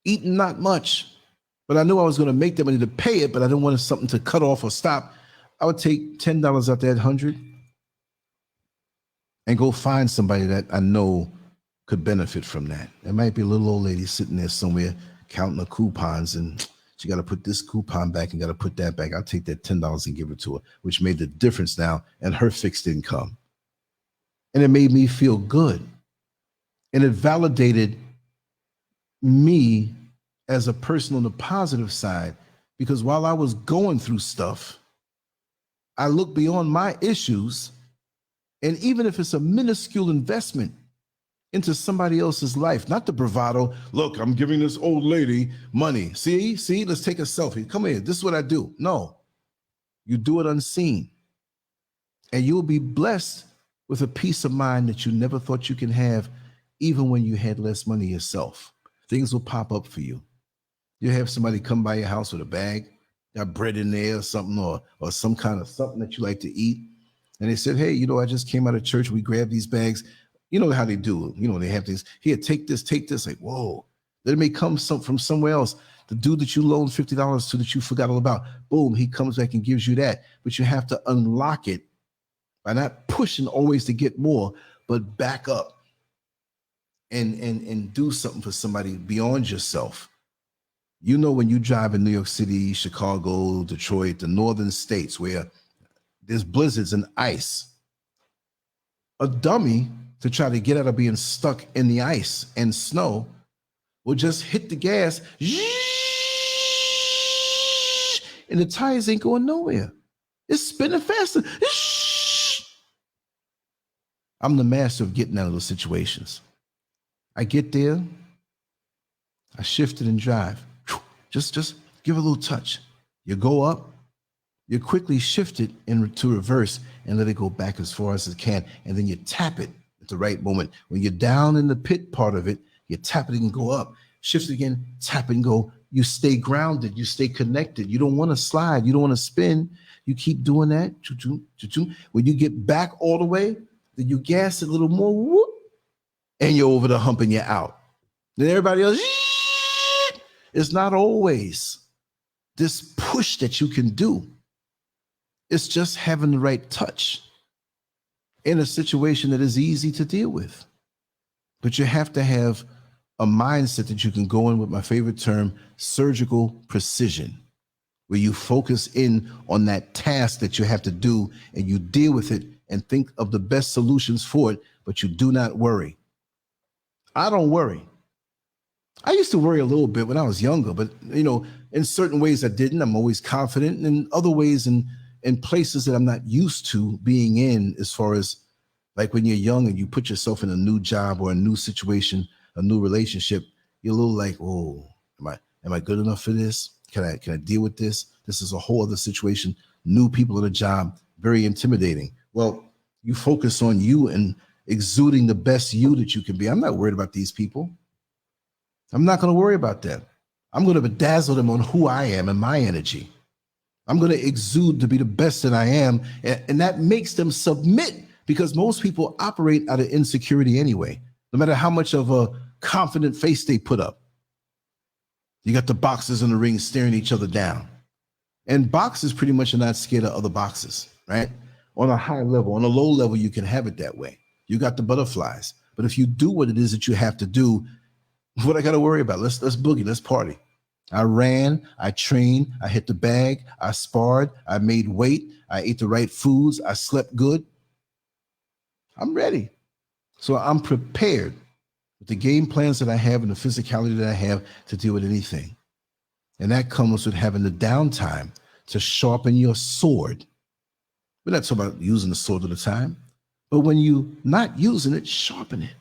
eating not much, but I knew I was going to make that money to pay it, but I didn't want something to cut off or stop. I would take $10 out that 100 and go find somebody that I know could benefit from that. There might be a little old lady sitting there somewhere counting the coupons, and she got to put this coupon back and got to put that back. I'll take that $10 and give it to her, which made the difference now in her fixed income. And it made me feel good. And it validated me as a person on the positive side, because while I was going through stuff, I looked beyond my issues. And even if it's a minuscule investment into somebody else's life, not the bravado, look, I'm giving this old lady money. See, let's take a selfie. Come here, this is what I do. No, you do it unseen. And you'll be blessed with a peace of mind that you never thought you can have, even when you had less money yourself. Things will pop up for you. You have somebody come by your house with a bag, got bread in there or something, or some kind of something that you like to eat. And they said, hey, I just came out of church. We grabbed these bags. You know how they do. They have things. Here, take this. Like, whoa. Then it may come from somewhere else. The dude that you loaned $50 to that you forgot all about, boom, he comes back and gives you that. But you have to unlock it by not pushing always to get more, but back up and do something for somebody beyond yourself. When you drive in New York City, Chicago, Detroit, the northern states where there's blizzards and ice, a dummy to try to get out of being stuck in the ice and snow will just hit the gas and the tires ain't going nowhere. It's spinning faster. I'm the master of getting out of those situations. I get there, I shift it and drive. Just give a little touch. You go up, you quickly shift it into reverse and let it go back as far as it can. And then you tap it at the right moment. When you're down in the pit part of it, you tap it and go up. Shift it again, tap it and go. You stay grounded, you stay connected. You don't want to slide, you don't want to spin. You keep doing that. When you get back all the way, then you gas it a little more, whoop, and you're over the hump and you're out. Then everybody else, it's not always this push that you can do. It's just having the right touch in a situation that is easy to deal with. But you have to have a mindset that you can go in with my favorite term, surgical precision, where you focus in on that task that you have to do and you deal with it and think of the best solutions for it, but you do not worry. I don't worry. I used to worry a little bit when I was younger, but in certain ways I didn't. I'm always confident, and in other ways in places that I'm not used to being in, as far as like when you're young and you put yourself in a new job or a new situation, a new relationship, you're a little like, oh, am I good enough for this? Can I deal with this? This is a whole other situation. New people at a job, very intimidating. Well, you focus on you and exuding the best you that you can be. I'm not worried about these people. I'm not going to worry about that. I'm going to bedazzle them on who I am and my energy. I'm going to exude to be the best that I am. And that makes them submit, because most people operate out of insecurity anyway, no matter how much of a confident face they put up. You got the boxers in the ring staring each other down. And boxers pretty much are not scared of other boxers, right? On a high level, on a low level, you can have it that way. You got the butterflies. But if you do what it is that you have to do, what I got to worry about? Let's boogie, let's party. I ran, I trained, I hit the bag, I sparred, I made weight, I ate the right foods, I slept good. I'm ready. So I'm prepared with the game plans that I have and the physicality that I have to deal with anything. And that comes with having the downtime to sharpen your sword. We're not talking about using the sword all the time, but when you're not using it, sharpen it.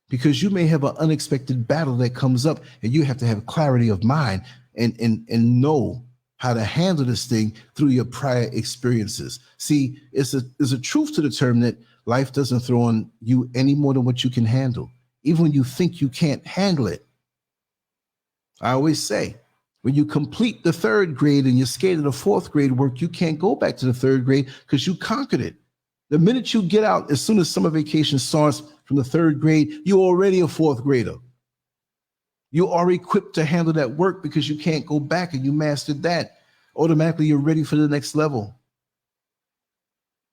Because you may have an unexpected battle that comes up, and you have to have clarity of mind and know how to handle this thing through your prior experiences. See, there's a truth to the term that life doesn't throw on you any more than what you can handle, even when you think you can't handle it. I always say, when you complete the 3rd grade and you're scared of the 4th grade work, you can't go back to the 3rd grade because you conquered it. The minute you get out, as soon as summer vacation starts from the 3rd grade, you're already a 4th grader. You are equipped to handle that work because you can't go back, and you mastered that. Automatically, you're ready for the next level.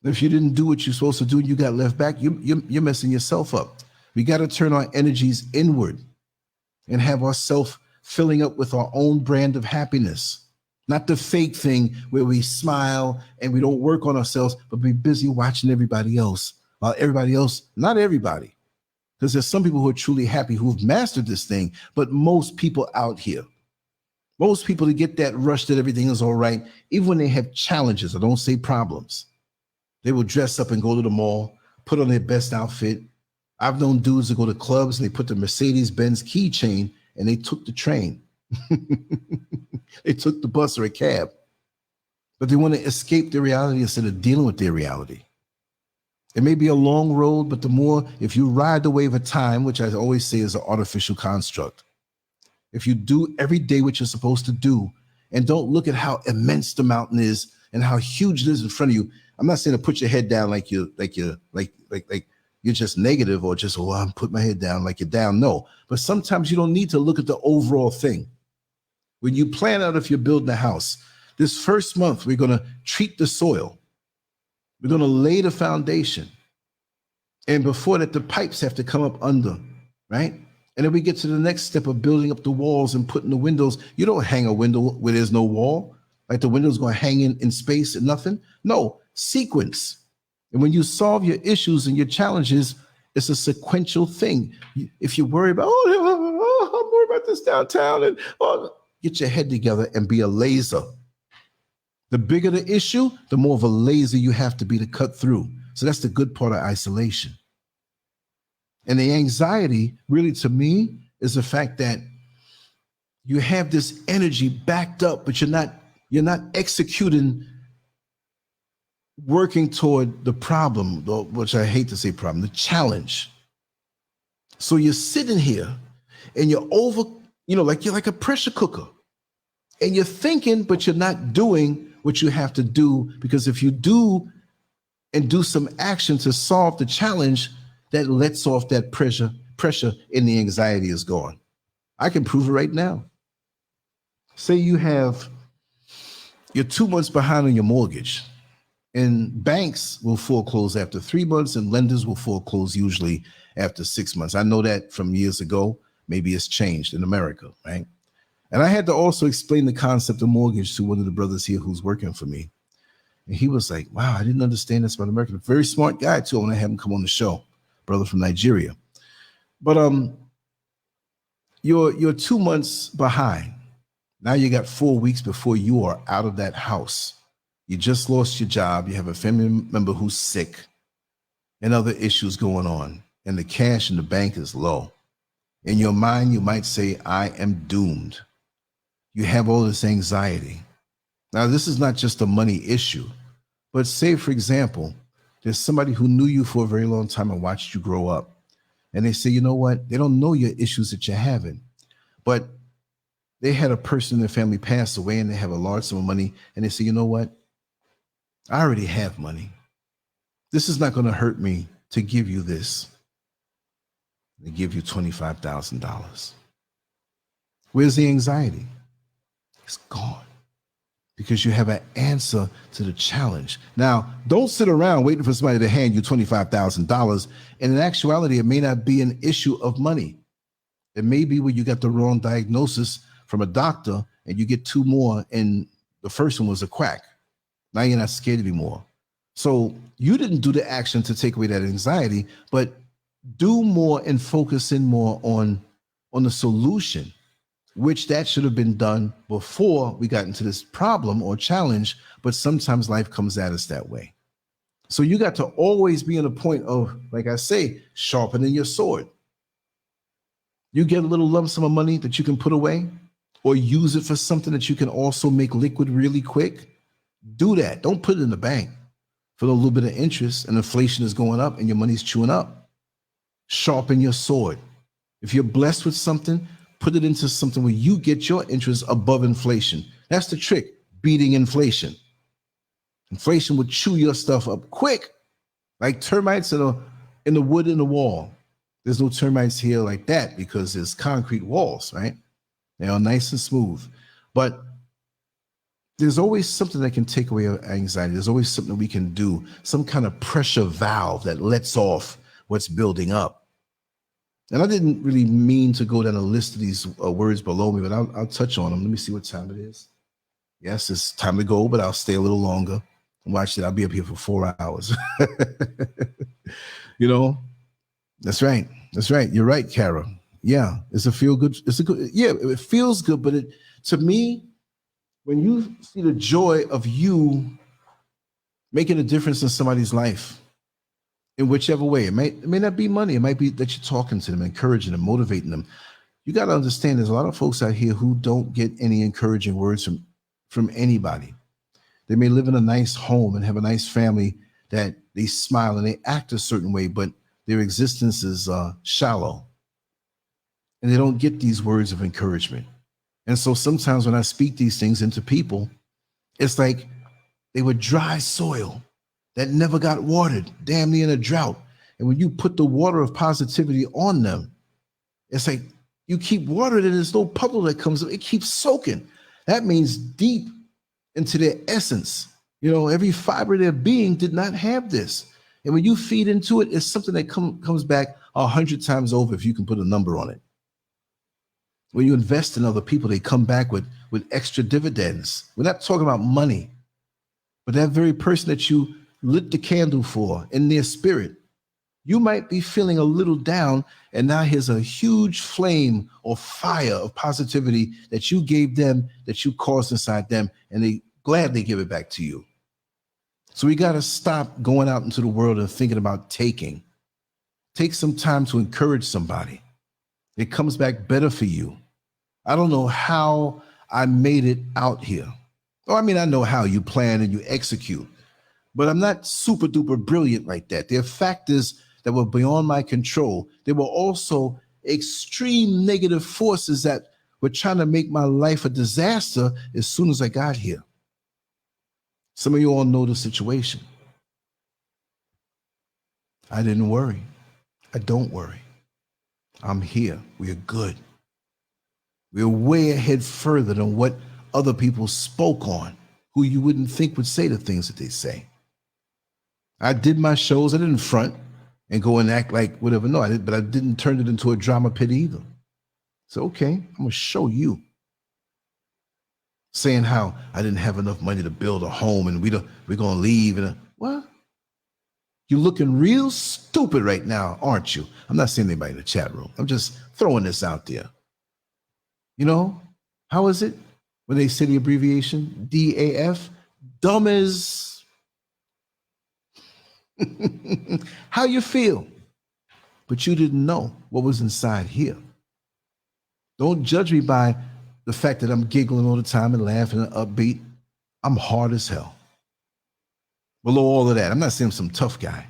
If you didn't do what you're supposed to do and you got left back, you're messing yourself up. We got to turn our energies inward and have ourselves filling up with our own brand of happiness. Not the fake thing where we smile and we don't work on ourselves, but be busy watching everybody else. While everybody else, not everybody, because there's some people who are truly happy who have mastered this thing, but most people out here, most people to get that rush that everything is all right, even when they have challenges, I don't say problems, they will dress up and go to the mall, put on their best outfit. I've known dudes that go to clubs and they put the Mercedes-Benz keychain and they took the train. They took the bus or a cab, but they want to escape their reality instead of dealing with their reality. It may be a long road, but the more, if you ride the wave of time, which I always say is an artificial construct, if you do every day what you're supposed to do and don't look at how immense the mountain is and how huge it is in front of you. I'm not saying to put your head down like you're just negative or just, I'm putting my head down like you're down. No, but sometimes you don't need to look at the overall thing. When you plan out if you're building a house, this first month, we're going to treat the soil. We're going to lay the foundation. And before that, the pipes have to come up under, right? And then we get to the next step of building up the walls and putting the windows. You don't hang a window where there's no wall, like the window's going to hang in space and nothing. No, sequence. And when you solve your issues and your challenges, it's a sequential thing. If you worry about, I'm worried about this downtown, and get your head together and be a laser. The bigger the issue, the more of a laser you have to be to cut through. So that's the good part of isolation. And the anxiety, really, to me, is the fact that you have this energy backed up, but you're not executing, working toward the problem, which I hate to say problem, the challenge. So you're sitting here and you're over, like you're like a pressure cooker. And you're thinking, but you're not doing what you have to do, because if you do and do some action to solve the challenge, that lets off that pressure, and the anxiety is gone. I can prove it right now. Say you're 2 months behind on your mortgage, and banks will foreclose after 3 months, and lenders will foreclose usually after 6 months. I know that from years ago. Maybe it's changed in America, right? And I had to also explain the concept of mortgage to one of the brothers here who's working for me. And he was like, wow, I didn't understand this about America. Very smart guy, too. I want to have him come on the show, brother from Nigeria. But you're 2 months behind. Now you got 4 weeks before you are out of that house. You just lost your job. You have a family member who's sick and other issues going on. And the cash in the bank is low. In your mind, you might say, I am doomed. You have all this anxiety. Now, this is not just a money issue, but say, for example, there's somebody who knew you for a very long time and watched you grow up. And they say, you know what? They don't know your issues that you're having, but they had a person in their family pass away and they have a large sum of money. And they say, you know what? I already have money. This is not going to hurt me to give you this. They give you $25,000. Where's the anxiety? It's gone because you have an answer to the challenge. Now, don't sit around waiting for somebody to hand you $25,000. And in actuality, it may not be an issue of money. It may be where you got the wrong diagnosis from a doctor and you get two more and the first one was a quack. Now you're not scared anymore. So you didn't do the action to take away that anxiety, but do more and focus in more on the solution, which that should have been done before we got into this problem or challenge, but sometimes life comes at us that way. So you got to always be in a point of, like I say, sharpening your sword. You get a little lump sum of money that you can put away or use it for something that you can also make liquid really quick. Do that. Don't put it in the bank for a little bit of interest and inflation is going up and your money's chewing up. Sharpen your sword. If you're blessed with something, put it into something where you get your interest above inflation. That's the trick, beating inflation. Inflation would chew your stuff up quick, like termites in the wood in the wall. There's no termites here like that because there's concrete walls, right? They are nice and smooth. But there's always something that can take away our anxiety. There's always something we can do, some kind of pressure valve that lets off what's building up. And I didn't really mean to go down a list of these words below me, but I'll touch on them. Let me see what time it is. Yes, it's time to go, but I'll stay a little longer. Watch it. I'll be up here for 4 hours. You know, that's right. That's right. You're right, Kara. Yeah, it's a feel good. It's a good. Yeah, it feels good, but to me, when you see the joy of you making a difference in somebody's life, in whichever way, it may not be money. It might be that you're talking to them, encouraging them, motivating them. You got to understand there's a lot of folks out here who don't get any encouraging words from anybody. They may live in a nice home and have a nice family that they smile and they act a certain way, but their existence is shallow. And they don't get these words of encouragement. And so sometimes when I speak these things into people, it's like they were dry soil that never got watered, damn near in a drought. And when you put the water of positivity on them, it's like you keep watering and there's no puddle that comes up. It keeps soaking. That means deep into their essence. You know, every fiber of their being did not have this. And when you feed into it, it's something that comes back 100 times over if you can put a number on it. When you invest in other people, they come back with extra dividends. We're not talking about money, but that very person that you lit the candle for in their spirit, you might be feeling a little down, and now here's a huge flame or fire of positivity that you gave them, that you caused inside them, and they gladly give it back to you. So we got to stop going out into the world and thinking about taking. Take some time to encourage somebody. It comes back better for you. I don't know how I made it out here. Oh, I mean, I know how you plan and you execute, but I'm not super duper brilliant like that. There are factors that were beyond my control. There were also extreme negative forces that were trying to make my life a disaster as soon as I got here. Some of you all know the situation. I didn't worry. I don't worry. I'm here. We're good. We're way ahead further than what other people spoke on, who you wouldn't think would say the things that they say. I did my shows. I didn't front and go and act like whatever. No, I did, but I didn't turn it into a drama pit either. So, okay, I'm going to show you. Saying how I didn't have enough money to build a home and we're going to leave. And what? You're looking real stupid right now, aren't you? I'm not saying anybody in the chat room. I'm just throwing this out there. You know, how is it when they say the abbreviation DAF? Dumb as. How you feel? But you didn't know what was inside here. Don't judge me by the fact that I'm giggling all the time and laughing and upbeat, I'm hard as hell. Below all of that, I'm not saying I'm some tough guy,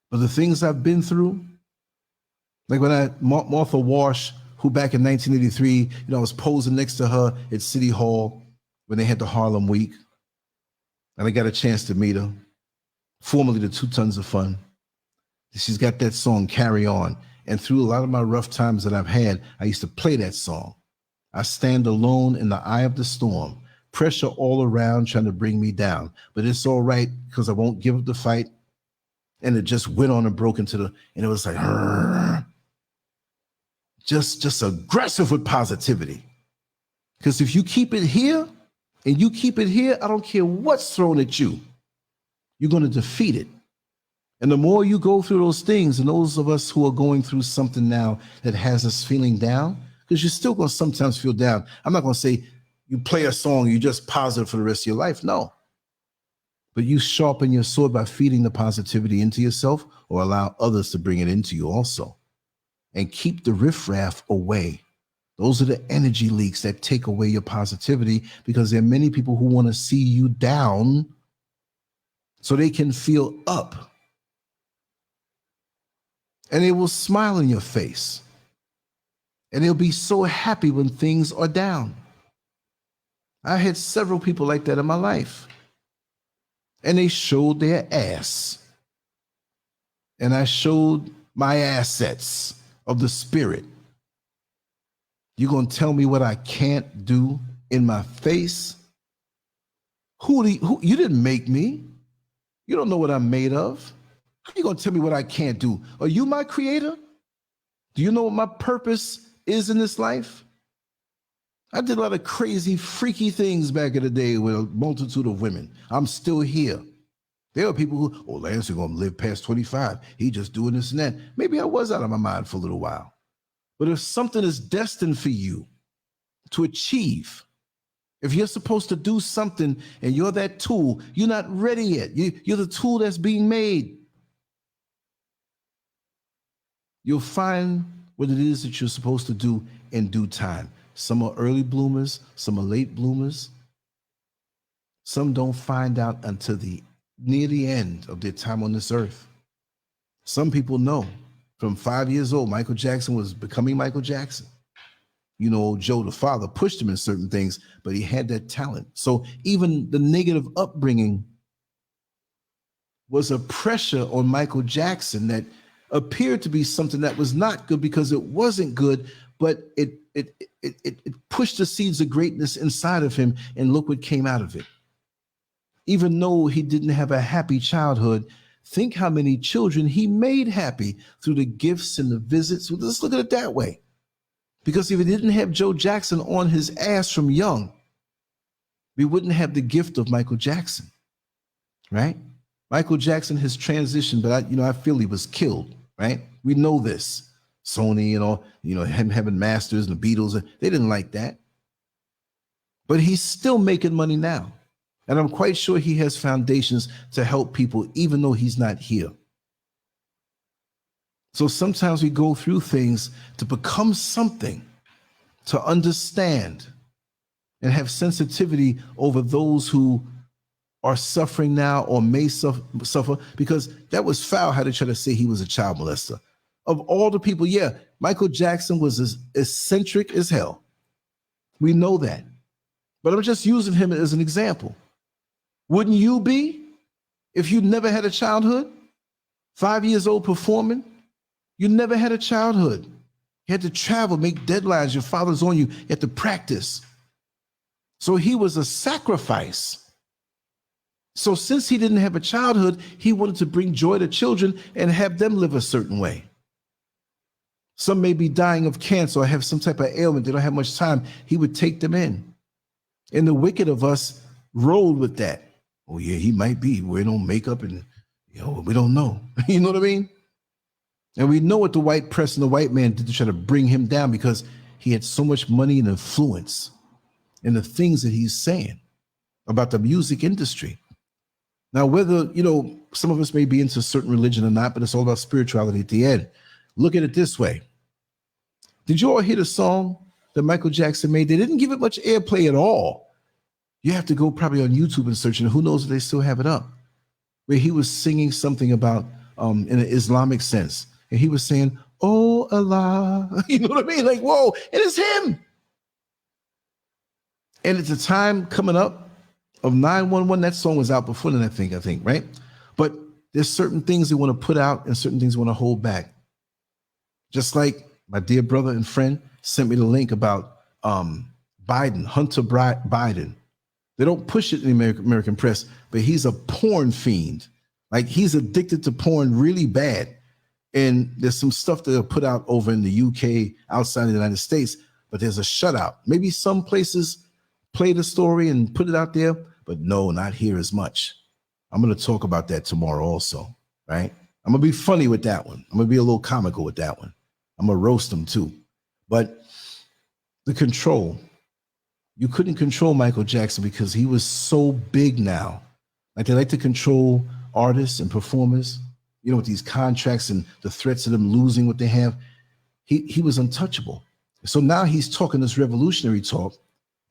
but the things I've been through, like when Martha Wash, who back in 1983, I was posing next to her at City Hall when they had the Harlem Week, and I got a chance to meet her, formerly the 2 Tons of Fun. She's got that song, Carry On. And through a lot of my rough times that I've had, I used to play that song. I stand alone in the eye of the storm, pressure all around trying to bring me down. But it's all right because I won't give up the fight. And it just went on and broke into and it was like, just aggressive with positivity. Because if you keep it here and you keep it here, I don't care what's thrown at you, you're going to defeat it. And the more you go through those things, and those of us who are going through something now that has us feeling down, because you're still going to sometimes feel down. I'm not going to say you play a song, you're just positive for the rest of your life. No. But you sharpen your sword by feeding the positivity into yourself or allow others to bring it into you also. And keep the riffraff away. Those are the energy leaks that take away your positivity, because there are many people who want to see you down so they can feel up. And they will smile in your face. And they'll be so happy when things are down. I had several people like that in my life. And they showed their ass. And I showed my assets of the spirit. You're going to tell me what I can't do in my face? Who you didn't make me. You don't know what I'm made of. How are you going to tell me what I can't do? Are you my creator? Do you know what my purpose is in this life? I did a lot of crazy, freaky things back in the day with a multitude of women. I'm still here. There are people who, Lance is going to live past 25. He just doing this and that. Maybe I was out of my mind for a little while. But if something is destined for you to achieve, if you're supposed to do something and you're that tool, you're not ready yet. You're the tool that's being made. You'll find what it is that you're supposed to do in due time. Some are early bloomers, some are late bloomers. Some don't find out until near the end of their time on this earth. Some people know from 5 years old, Michael Jackson was becoming Michael Jackson. Joe, the father, pushed him in certain things, but he had that talent. So even the negative upbringing was a pressure on Michael Jackson that appeared to be something that was not good because it wasn't good, but it pushed the seeds of greatness inside of him, and look what came out of it. Even though he didn't have a happy childhood, think how many children he made happy through the gifts and the visits. Well, let's look at it that way. Because if he didn't have Joe Jackson on his ass from young, we wouldn't have the gift of Michael Jackson, right? Michael Jackson has transitioned, but I feel he was killed, right? We know this. Sony and all, him having masters and the Beatles, they didn't like that. But he's still making money now. And I'm quite sure he has foundations to help people, even though he's not here. So sometimes we go through things to become something, to understand and have sensitivity over those who are suffering now or may suffer, because that was foul how they try to say he was a child molester. Of all the people, yeah, Michael Jackson was as eccentric as hell. We know that. But I'm just using him as an example. Wouldn't you be if you never had a childhood? 5 years old performing? You never had a childhood. You had to travel, make deadlines. Your father's on you. You had to practice. So he was a sacrifice. So since he didn't have a childhood, he wanted to bring joy to children and have them live a certain way. Some may be dying of cancer or have some type of ailment. They don't have much time. He would take them in. And the wicked of us rolled with that. Oh yeah, he might be wearing no makeup and we don't know. You know what I mean? And we know what the white press and the white man did to try to bring him down, because he had so much money and influence in the things that he's saying about the music industry. Now, whether, some of us may be into a certain religion or not, but it's all about spirituality at the end. Look at it this way. Did you all hear the song that Michael Jackson made, they didn't give it much airplay at all. You have to go probably on YouTube and search, and who knows if they still have it up, where he was singing something about in an Islamic sense. And he was saying, oh, Allah, you know what I mean? Like, whoa, it is him. And it's a time coming up of 911. That song was out before then, I think, right? But there's certain things they want to put out and certain things they want to hold back. Just like my dear brother and friend sent me the link about Biden, Hunter Biden. They don't push it in the American press, but he's a porn fiend. Like, he's addicted to porn really bad. And there's some stuff that are put out over in the UK, outside of the United States, but there's a shutout. Maybe some places play the story and put it out there, but no, not here as much. I'm going to talk about that tomorrow also, right? I'm going to be funny with that one. I'm going to be a little comical with that one. I'm going to roast them too. But the control, you couldn't control Michael Jackson because he was so big now. Like, they like to control artists and performers, you know, with these contracts and the threats of them losing what they have. He was untouchable. So now he's talking this revolutionary talk,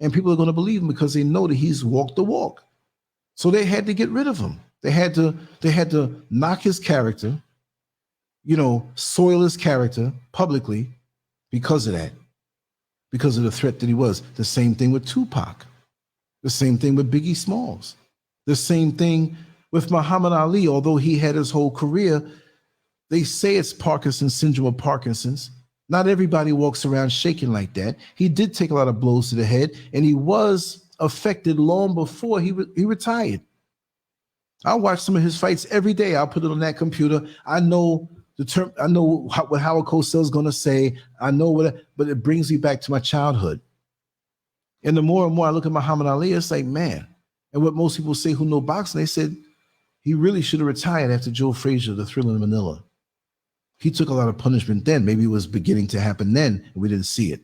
and people are going to believe him because they know that he's walked the walk. So they had to get rid of him. They had to knock his character, you know, soil his character publicly because of that, because of the threat that he was. The same thing with Tupac. The same thing with Biggie Smalls. The same thing with Muhammad Ali. Although he had his whole career, they say it's Parkinson's syndrome or Parkinson's. Not everybody walks around shaking like that. He did take a lot of blows to the head, and he was affected long before he retired. I watch some of his fights every day. I'll put it on that computer. I know the term. I know what Howard Cosell is going to say. I know but it brings me back to my childhood. And the more and more I look at Muhammad Ali, it's like, man. And what most people say who know boxing, they said he really should have retired after Joe Frazier, the Thriller in Manila. He took a lot of punishment then. Maybe it was beginning to happen then, and we didn't see it.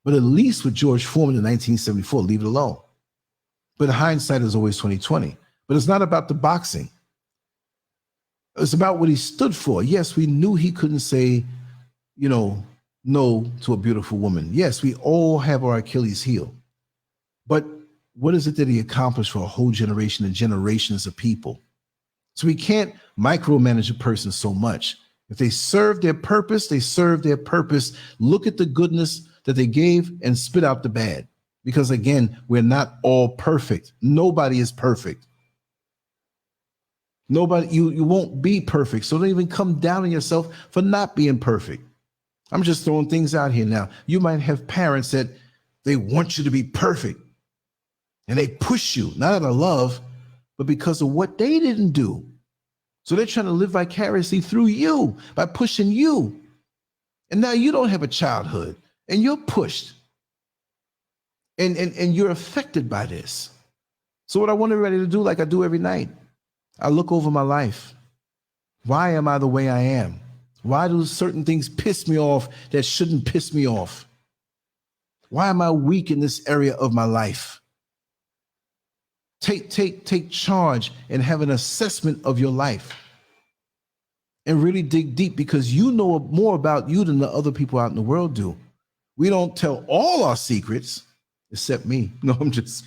But at least with George Foreman in 1974, leave it alone. But hindsight is always 20/20. But it's not about the boxing. It's about what he stood for. Yes, we knew he couldn't say, you know, no to a beautiful woman. Yes, we all have our Achilles heel. But what is it that he accomplished for a whole generation and generations of people? So we can't micromanage a person so much. If they serve their purpose, they serve their purpose. Look at the goodness that they gave and spit out the bad. Because again, we're not all perfect. Nobody is perfect. Nobody, you won't be perfect. So don't even come down on yourself for not being perfect. I'm just throwing things out here now. You might have parents that they want you to be perfect. And they push you, not out of love, but because of what they didn't do. So they're trying to live vicariously through you by pushing you. And now you don't have a childhood and you're pushed. And you're affected by this. So what I want everybody to do, like I do every night, I look over my life. Why am I the way I am? Why do certain things piss me off that shouldn't piss me off? Why am I weak in this area of my life? Take charge and have an assessment of your life and really dig deep, because you know more about you than the other people out in the world do. We don't tell all our secrets, except me. No, I'm just,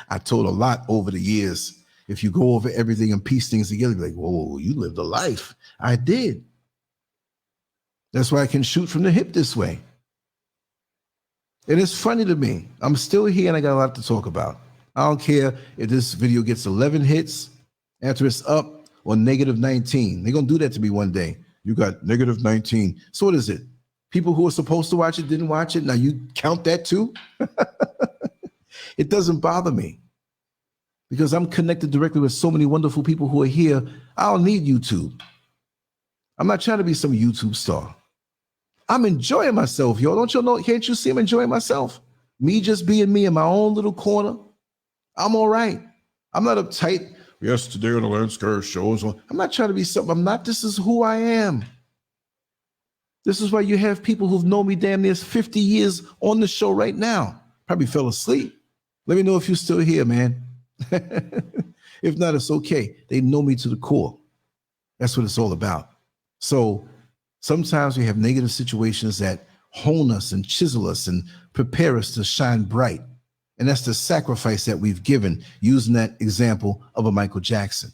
I told a lot over the years. If you go over everything and piece things together, you're like, whoa, you lived a life. I did. That's why I can shoot from the hip this way. And it's funny to me. I'm still here and I got a lot to talk about. I don't care if this video gets 11 hits after it's up or negative 19. They're going to do that to me one day. You got negative 19. So what is it? People who are supposed to watch it didn't watch it. Now you count that too? It doesn't bother me because I'm connected directly with so many wonderful people who are here. I don't need YouTube. I'm not trying to be some YouTube star. I'm enjoying myself, yo. Don't you know? Can't you see I'm enjoying myself? Me just being me in my own little corner. I'm all right. I'm not uptight. Yes, today on the LANCESCURV show. I'm not trying to be something I'm not. This is who I am. This is why you have people who've known me damn near 50 years on the show right now. Probably fell asleep. Let me know if you're still here, man. If not, it's okay. They know me to the core. That's what it's all about. So sometimes we have negative situations that hone us and chisel us and prepare us to shine bright. And that's the sacrifice that we've given, using that example of a Michael Jackson.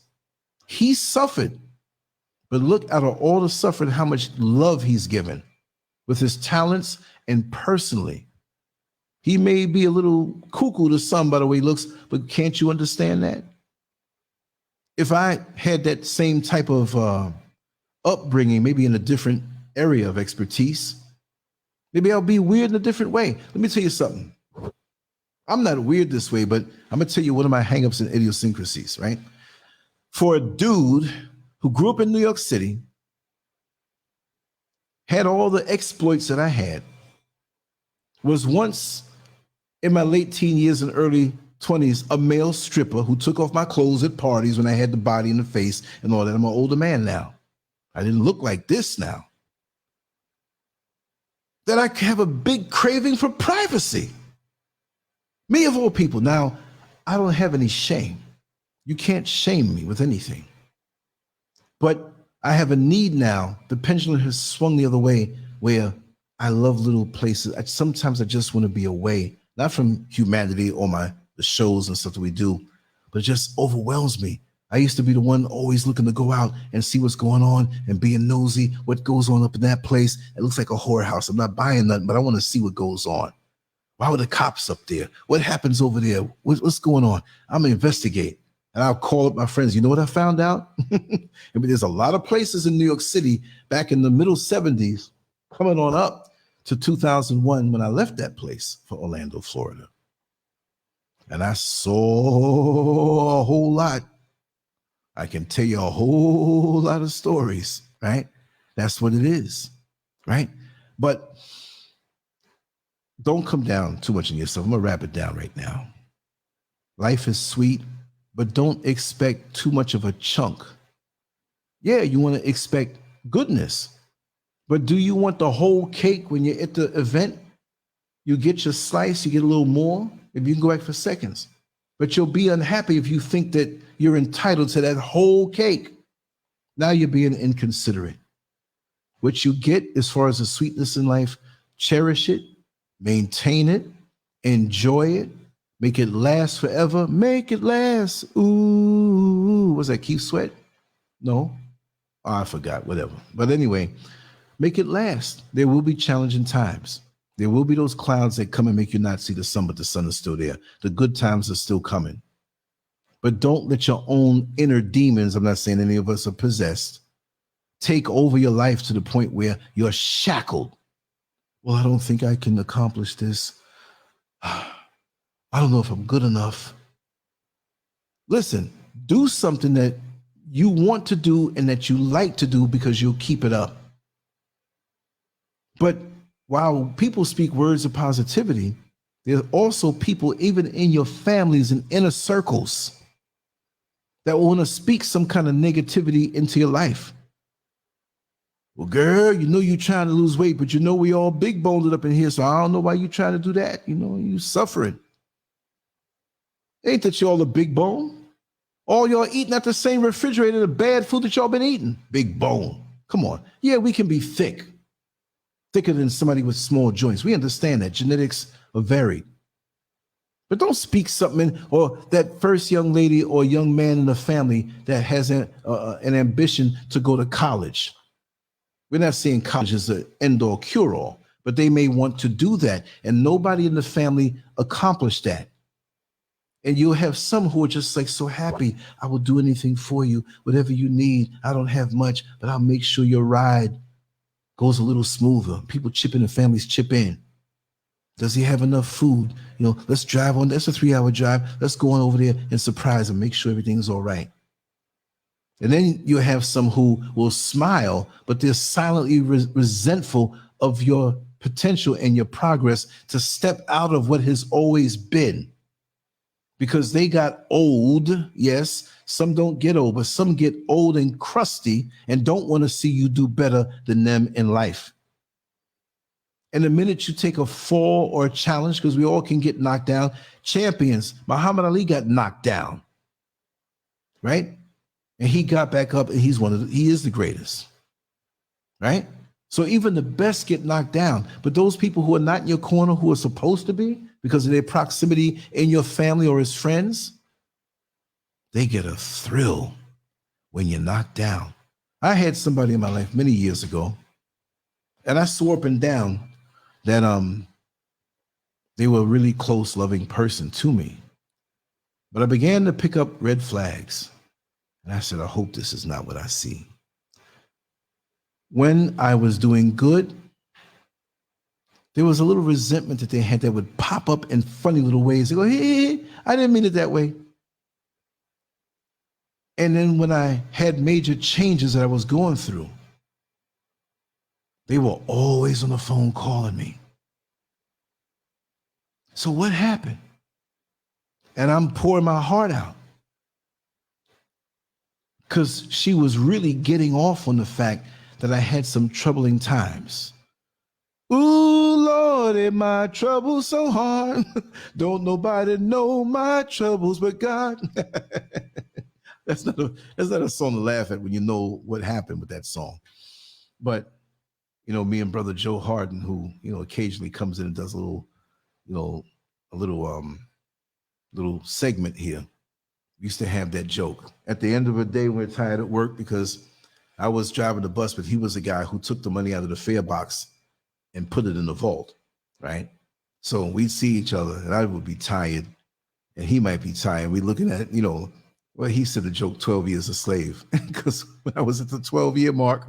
He suffered, but look out of all the suffering, how much love he's given with his talents and personally. He may be a little cuckoo to some by the way he looks, but can't you understand that? If I had that same type of upbringing, maybe in a different area of expertise, maybe I'll be weird in a different way. Let me tell you something. I'm not weird this way, but I'm going to tell you one of my hangups and idiosyncrasies, right? For a dude who grew up in New York City, had all the exploits that I had, was once in my late teen years and early 20s, a male stripper who took off my clothes at parties when I had the body and the face and all that. I'm an older man now. I didn't look like this now. That I have a big craving for privacy. Me of all people. Now, I don't have any shame. You can't shame me with anything. But I have a need now. The pendulum has swung the other way where I love little places. Sometimes I just want to be away, not from humanity or the shows and stuff that we do, but it just overwhelms me. I used to be the one always looking to go out and see what's going on and being nosy, what goes on up in that place. It looks like a whorehouse. I'm not buying nothing, but I want to see what goes on. Why were the cops up there? What happens over there? What's going on? I'm gonna investigate. And I'll call up my friends. You know what I found out? I mean, there's a lot of places in New York City back in the middle 70s, coming on up to 2001 when I left that place for Orlando, Florida. And I saw a whole lot. I can tell you a whole lot of stories, right? That's what it is, right? But don't come down too much on yourself. I'm gonna wrap it down right now. Life is sweet, but don't expect too much of a chunk. Yeah, you want to expect goodness, but do you want the whole cake when you're at the event? You get your slice, you get a little more, if you can go back for seconds. But you'll be unhappy if you think that you're entitled to that whole cake. Now you're being inconsiderate. What you get as far as the sweetness in life, cherish it, maintain it, enjoy it, make it last forever. Make it last. Ooh, was that Keith Sweat? No. Oh, I forgot, whatever. But anyway, make it last. There will be challenging times. There will be those clouds that come and make you not see the sun, but the sun is still there. The good times are still coming. But don't let your own inner demons, I'm not saying any of us are possessed, take over your life to the point where you're shackled. Well, I don't think I can accomplish this. I don't know if I'm good enough. Listen, do something that you want to do and that you like to do because you'll keep it up. But while people speak words of positivity, there are also people, even in your families and inner circles, that want to speak some kind of negativity into your life. Well, girl, you know you're trying to lose weight, but you know we all big boned up in here, so I don't know why you're trying to do that. You know, you suffering. Ain't that y'all a big bone? All y'all eating at the same refrigerator, the bad food that y'all been eating. Big bone. Come on. Yeah, we can be thick. Thicker than somebody with small joints. We understand that. Genetics are varied. But don't speak something in, or that first young lady or young man in the family that has an ambition to go to college. We're not saying college is an end-all cure-all, but they may want to do that, and nobody in the family accomplished that. And you'll have some who are just like so happy. I will do anything for you, whatever you need. I don't have much, but I'll make sure your ride goes a little smoother. People chip in, the families chip in. Does he have enough food? You know, let's drive on. That's a 3-hour drive. Let's go on over there and surprise him, make sure everything's all right. And then you have some who will smile, but they're silently resentful of your potential and your progress to step out of what has always been. Because they got old. Yes, some don't get old, but some get old and crusty and don't want to see you do better than them in life. And the minute you take a fall or a challenge, because we all can get knocked down, champions, Muhammad Ali got knocked down, right? And he got back up, and he is the greatest, right? So even the best get knocked down. But those people who are not in your corner, who are supposed to be because of their proximity in your family or as friends, they get a thrill when you're knocked down. I had somebody in my life many years ago, and I swore up and down that they were a really close, loving person to me. But I began to pick up red flags. And I said, I hope this is not what I see. When I was doing good, there was a little resentment that they had that would pop up in funny little ways. They go, hey, I didn't mean it that way. And then when I had major changes that I was going through, they were always on the phone calling me. So what happened? And I'm pouring my heart out because she was really getting off on the fact that I had some troubling times. Ooh, Lord, ain't my trouble so hard. Don't nobody know my troubles but God. That's not a song to laugh at when you know what happened with that song. But, you know, me and brother Joe Harden, who, you know, occasionally comes in and does a little, you know, a little segment here. We used to have that joke. At the end of the day, we're tired at work because I was driving the bus, but he was the guy who took the money out of the fare box and put it in the vault, right? So we'd see each other and I would be tired and he might be tired. We're looking at, you know, well, he said the joke 12 years a slave because when I was at the 12-year mark,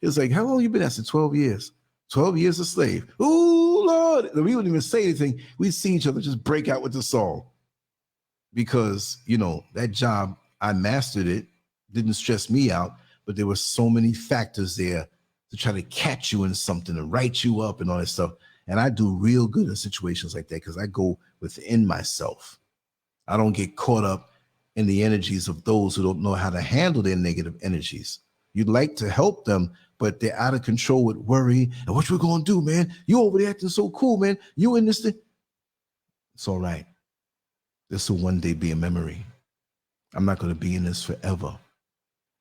it was like, how long you been? I said, 12 years. 12 years a slave. Ooh, Lord. We wouldn't even say anything. We'd see each other just break out with the song because, you know, that job, I mastered it, didn't stress me out, but there were so many factors there to try to catch you in something and write you up and all that stuff. And I do real good in situations like that because I go within myself. I don't get caught up in the energies of those who don't know how to handle their negative energies. You'd like to help them, but they're out of control with worry. And what you gonna do, man? You over there acting so cool, man. You in this thing. It's all right. This will one day be a memory. I'm not gonna be in this forever.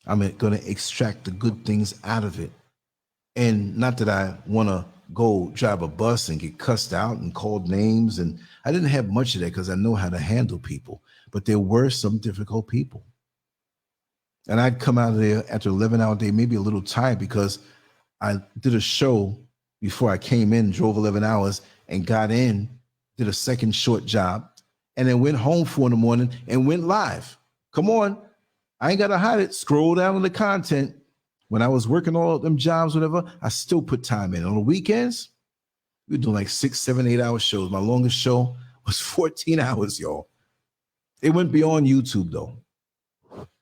I'm gonna extract the good things out of it. And not that I wanna go drive a bus and get cussed out and called names. And I didn't have much of that because I know how to handle people, but there were some difficult people. And I'd come out of there after 11-hour day, maybe a little tired because I did a show before I came in, drove 11 hours and got in, did a second short job, and then went home 4 in the morning and went live. Come on. I ain't got to hide it. Scroll down on the content. When I was working all of them jobs, whatever, I still put time in. On the weekends, we were doing like 6, 7, 8-hour shows. My longest show was 14 hours, y'all. It went beyond YouTube, though,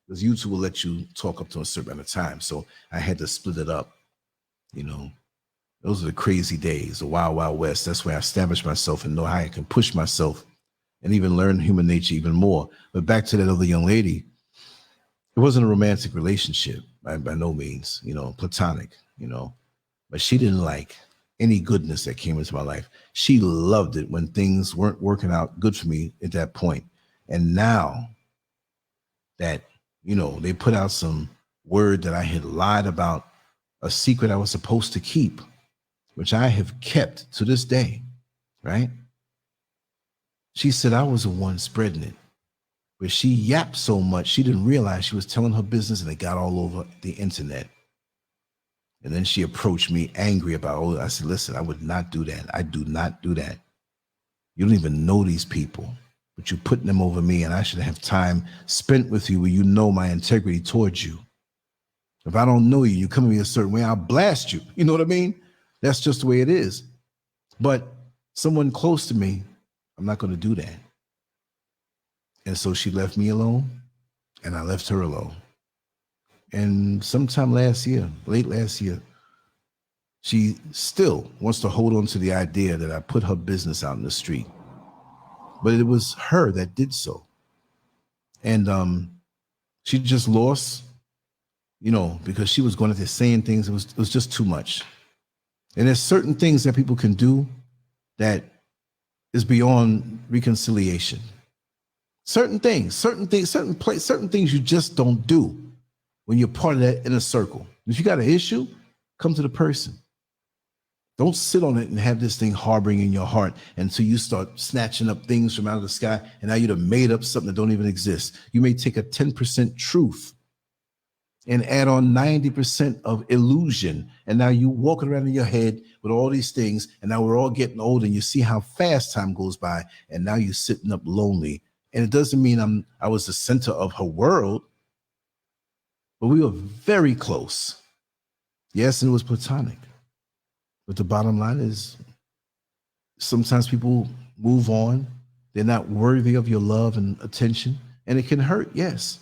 because YouTube will let you talk up to a certain amount of time. So I had to split it up. You know, those are the crazy days, the wild, wild west. That's where I established myself and know how I can push myself and even learn human nature even more. But back to that other young lady, it wasn't a romantic relationship by no means, you know, platonic, you know, but she didn't like any goodness that came into my life. She loved it when things weren't working out good for me at that point. And now that, you know, they put out some word that I had lied about a secret I was supposed to keep, which I have kept to this day, right? She said I was the one spreading it, but she yapped so much, she didn't realize she was telling her business and it got all over the internet. And then she approached me angry about, oh, I said, listen, I would not do that. I do not do that. You don't even know these people, but you're putting them over me and I should have time spent with you where you know my integrity towards you. If I don't know you, you come to me a certain way, I'll blast you. You know what I mean? That's just the way it is. But someone close to me, I'm not going to do that. And so she left me alone and I left her alone. And sometime last year, late last year, she still wants to hold on to the idea that I put her business out in the street. But it was her that did so. And she just lost, you know, because she was going out there saying things. It was just too much. And there's certain things that people can do that is beyond reconciliation. Certain things you just don't do when you're part of that inner circle. If you got an issue, come to the person. Don't sit on it and have this thing harboring in your heart until you start snatching up things from out of the sky, and now you'd have made up something that don't even exist. You may take a 10% truth and add on 90% of illusion, and now you walking around in your head with all these things, and now we're all getting old, and you see how fast time goes by, and now you're sitting up lonely. And it doesn't mean I was the center of her world, but we were very close. Yes, and it was platonic. But the bottom line is sometimes people move on. They're not worthy of your love and attention. And it can hurt, yes.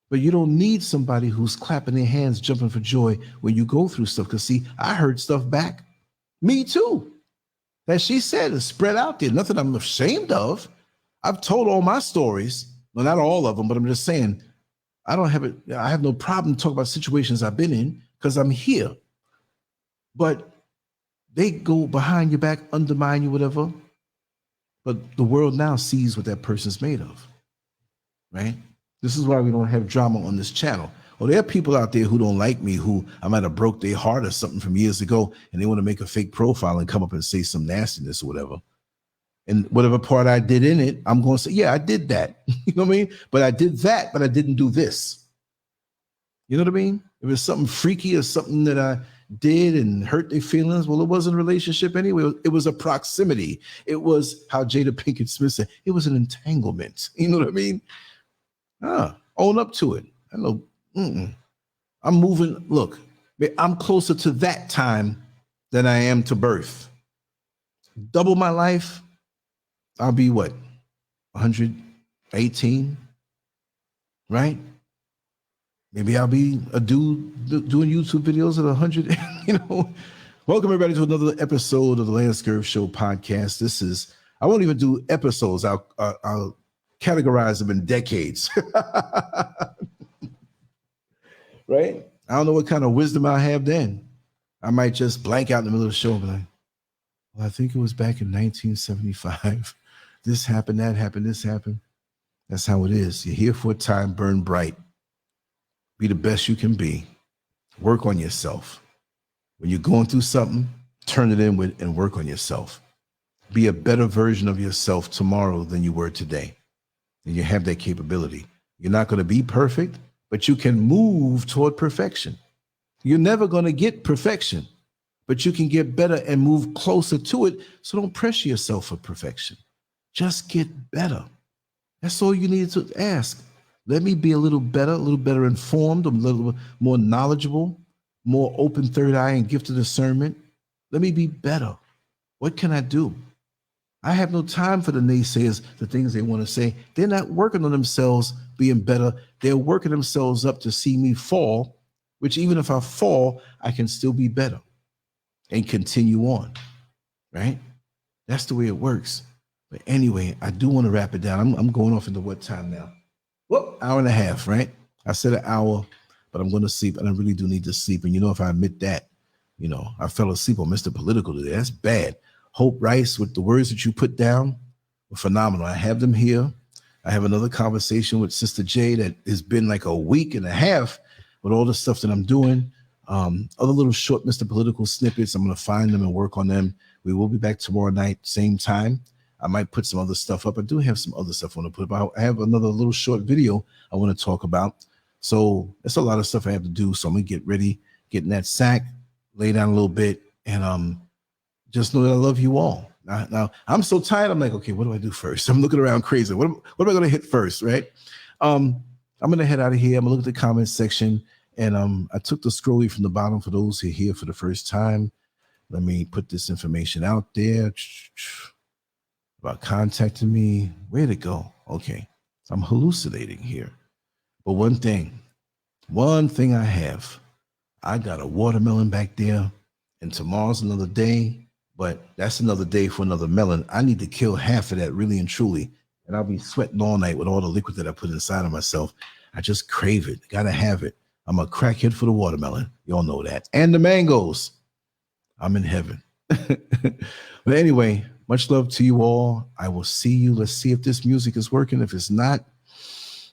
But you don't need somebody who's clapping their hands, jumping for joy when you go through stuff. Because see, I heard stuff back. Me too. That she said is spread out there. Nothing I'm ashamed of. I've told all my stories. Well, not all of them, but I'm just saying, I have no problem talking about situations I've been in because I'm here. But they go behind your back, undermine you, whatever. But the world now sees what that person's made of, right? This is why we don't have drama on this channel. Well, there are people out there who don't like me, who I might have broke their heart or something from years ago, and they want to make a fake profile and come up and say some nastiness or whatever. And whatever part I did in it, I'm going to say, yeah, I did that. You know what I mean? But I did that, but I didn't do this. You know what I mean? If it's something freaky or something that I did and hurt their feelings, well, it wasn't a relationship anyway. It was a proximity. It was how Jada Pinkett Smith said, it was an entanglement. You know what I mean? Own up to it. I know. I'm moving. Look, I'm closer to that time than I am to birth. Double my life, I'll be what? 118, right? Maybe I'll be a dude doing YouTube videos at 100, you know. Welcome everybody to another episode of the LANCESCURV Show podcast. This is, I won't even do episodes. I'll categorize them in decades. Right? I don't know what kind of wisdom I have then. I might just blank out in the middle of the show and be like, well, I think it was back in 1975. This happened, that happened, this happened. That's how it is. You're here for a time, burn bright. Be the best you can be. Work on yourself. When you're going through something, turn it in with and work on yourself. Be a better version of yourself tomorrow than you were today. And you have that capability. You're not going to be perfect, but you can move toward perfection. You're never going to get perfection, but you can get better and move closer to it. So don't pressure yourself for perfection. Just get better. That's all you need to ask. Let me be a little better informed, a little more knowledgeable, more open third eye and gift of discernment. Let me be better. What can I do? I have no time for the naysayers, the things they want to say. They're not working on themselves being better. They're working themselves up to see me fall, which even if I fall, I can still be better and continue on, right? That's the way it works. But anyway, I do want to wrap it down. I'm going off into what time now? Well, hour and a half, right? I said an hour, but I'm going to sleep, and I really do need to sleep. And you know, if I admit that, you know, I fell asleep on Mr. Political today. That's bad. Hope Rice, with the words that you put down, were phenomenal. I have them here. I have another conversation with Sister J that has been like a week and a half with all the stuff that I'm doing. Other little short Mr. Political snippets. I'm going to find them and work on them. We will be back tomorrow night, same time. I might put some other stuff up. I do have some other stuff I want to put up. I have another little short video I want to talk about. So it's a lot of stuff I have to do. So I'm going to get ready, get in that sack, lay down a little bit, and just know that I love you all. Now I'm so tired. I'm like, okay, what do I do first? I'm looking around crazy. What am I going to hit first, right? I'm going to head out of here. I'm going to look at the comments section, and I took the scrolly from the bottom for those who are here for the first time. Let me put this information out there about contacting me. Where'd it go? Okay, I'm hallucinating here. But one thing I got a watermelon back there, and tomorrow's another day. But that's another day for another melon. I need to kill half of that really and truly. And I'll be sweating all night with all the liquid that I put inside of myself. I just crave it. Gotta have it. I'm a crackhead for the watermelon. Y'all know that. And the mangoes. I'm in heaven. But anyway, much love to you all. I will see you. Let's see if this music is working. If it's not,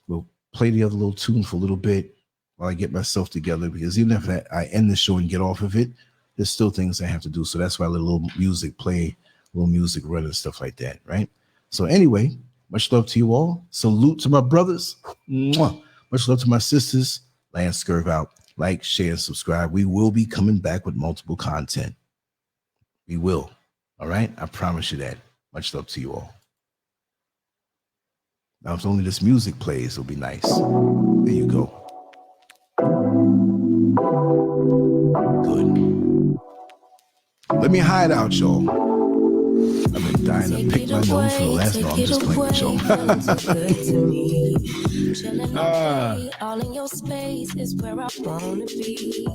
we'll play the other little tune for a little bit while I get myself together. Because even if I end the show and get off of it, there's still things I have to do. So that's why I let a little music play, a little music run and stuff like that, right? So anyway, much love to you all. Salute to my brothers. Mwah. Much love to my sisters. LANCESCURV out. Like, share, and subscribe. We will be coming back with multiple content. We will. All right? I promise you that. Much love to you all. Now, if only this music plays, it'll be nice. There you go. Good. Let me hide out, y'all. I've been dying to pick my nose for the last one. I'm just playing with y'all. All in your space is where I wanna be.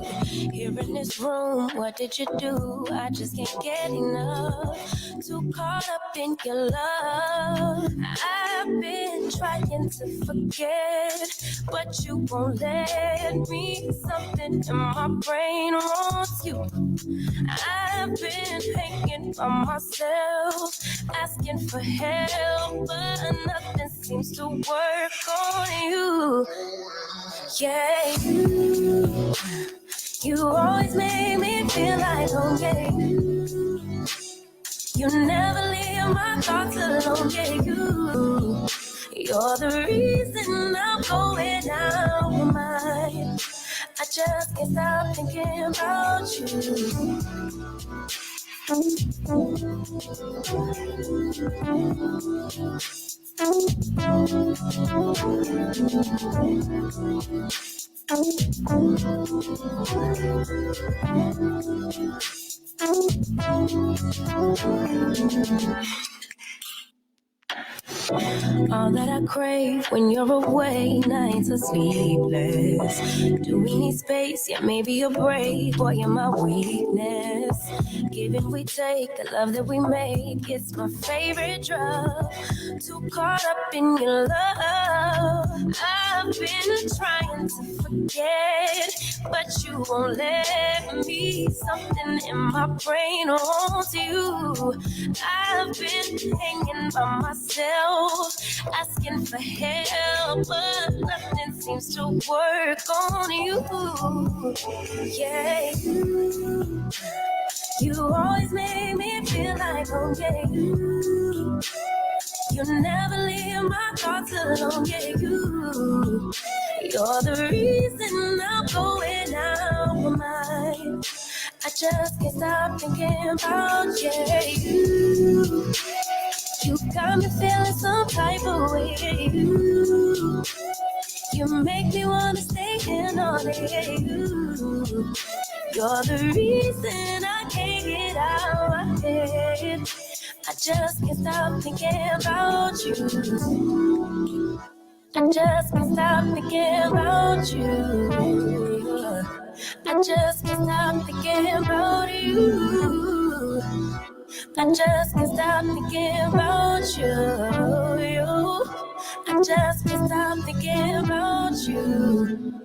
Here in this room, what did you do? I just can't get enough. Too caught up in your love. I've been trying to forget, but you won't let me. Something in my brain wants you. I've been hanging by myself, asking for help, but nothing seems to work on you. Yeah, you always make me feel like home. Yeah, you never leave my thoughts alone. Yeah, you're the reason I'm going out of my mind. I just can't stop thinking about you. All that I crave when you're away, nights are sleepless. Do we need space? Yeah, maybe a break. Boy, you're my weakness. Give and we take, the love that we make, it's my favorite drug. Too caught up in your love. I've been trying to forget, but you won't let me. Something in my brain wants you. I've been hanging by myself, asking for help, but nothing seems to work on you. Yeah, you always make me feel like home. Yeah, you never leave my thoughts alone. Yeah, you're the reason I'm going out of my mind. I just can't stop thinking about you. You got me feeling some type of way. You make me wanna stay in all day. You're the reason I can't get out of my head. I just can't stop thinking about you. I just can't stop thinking about you. I just can't stop thinking about you. I just can't stop thinking about you. I just can't stop thinking about you.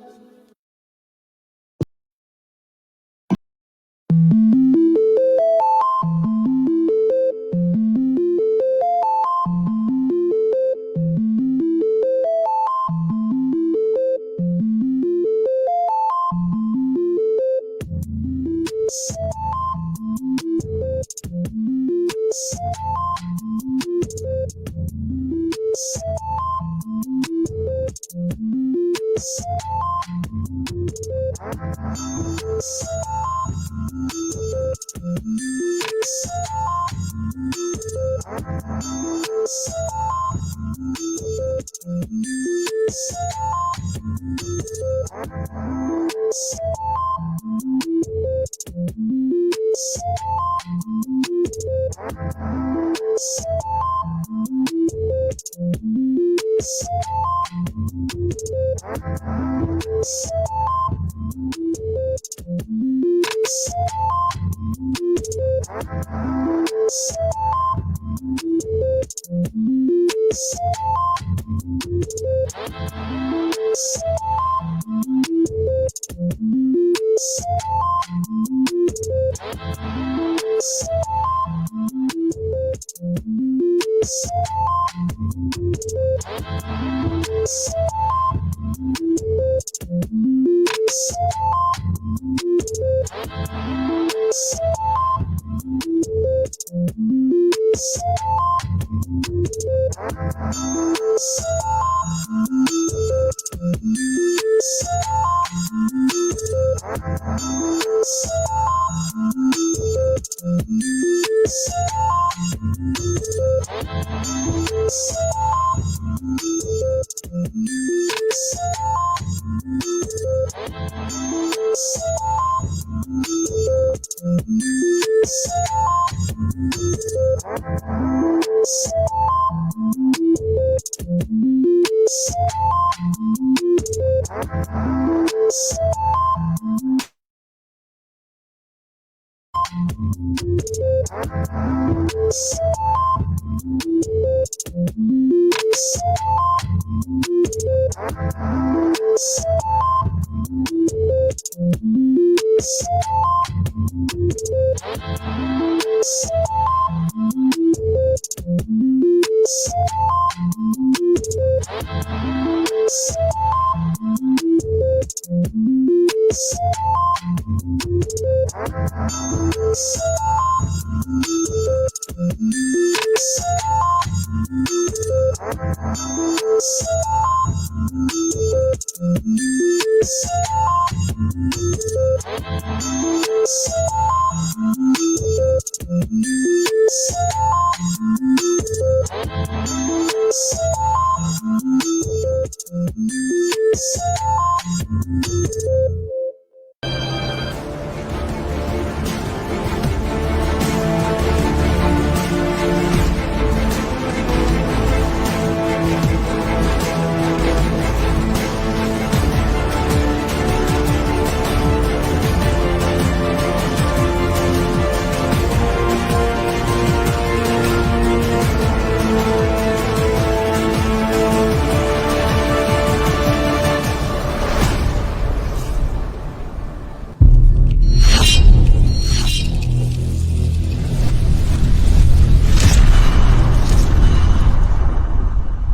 We'll be right back.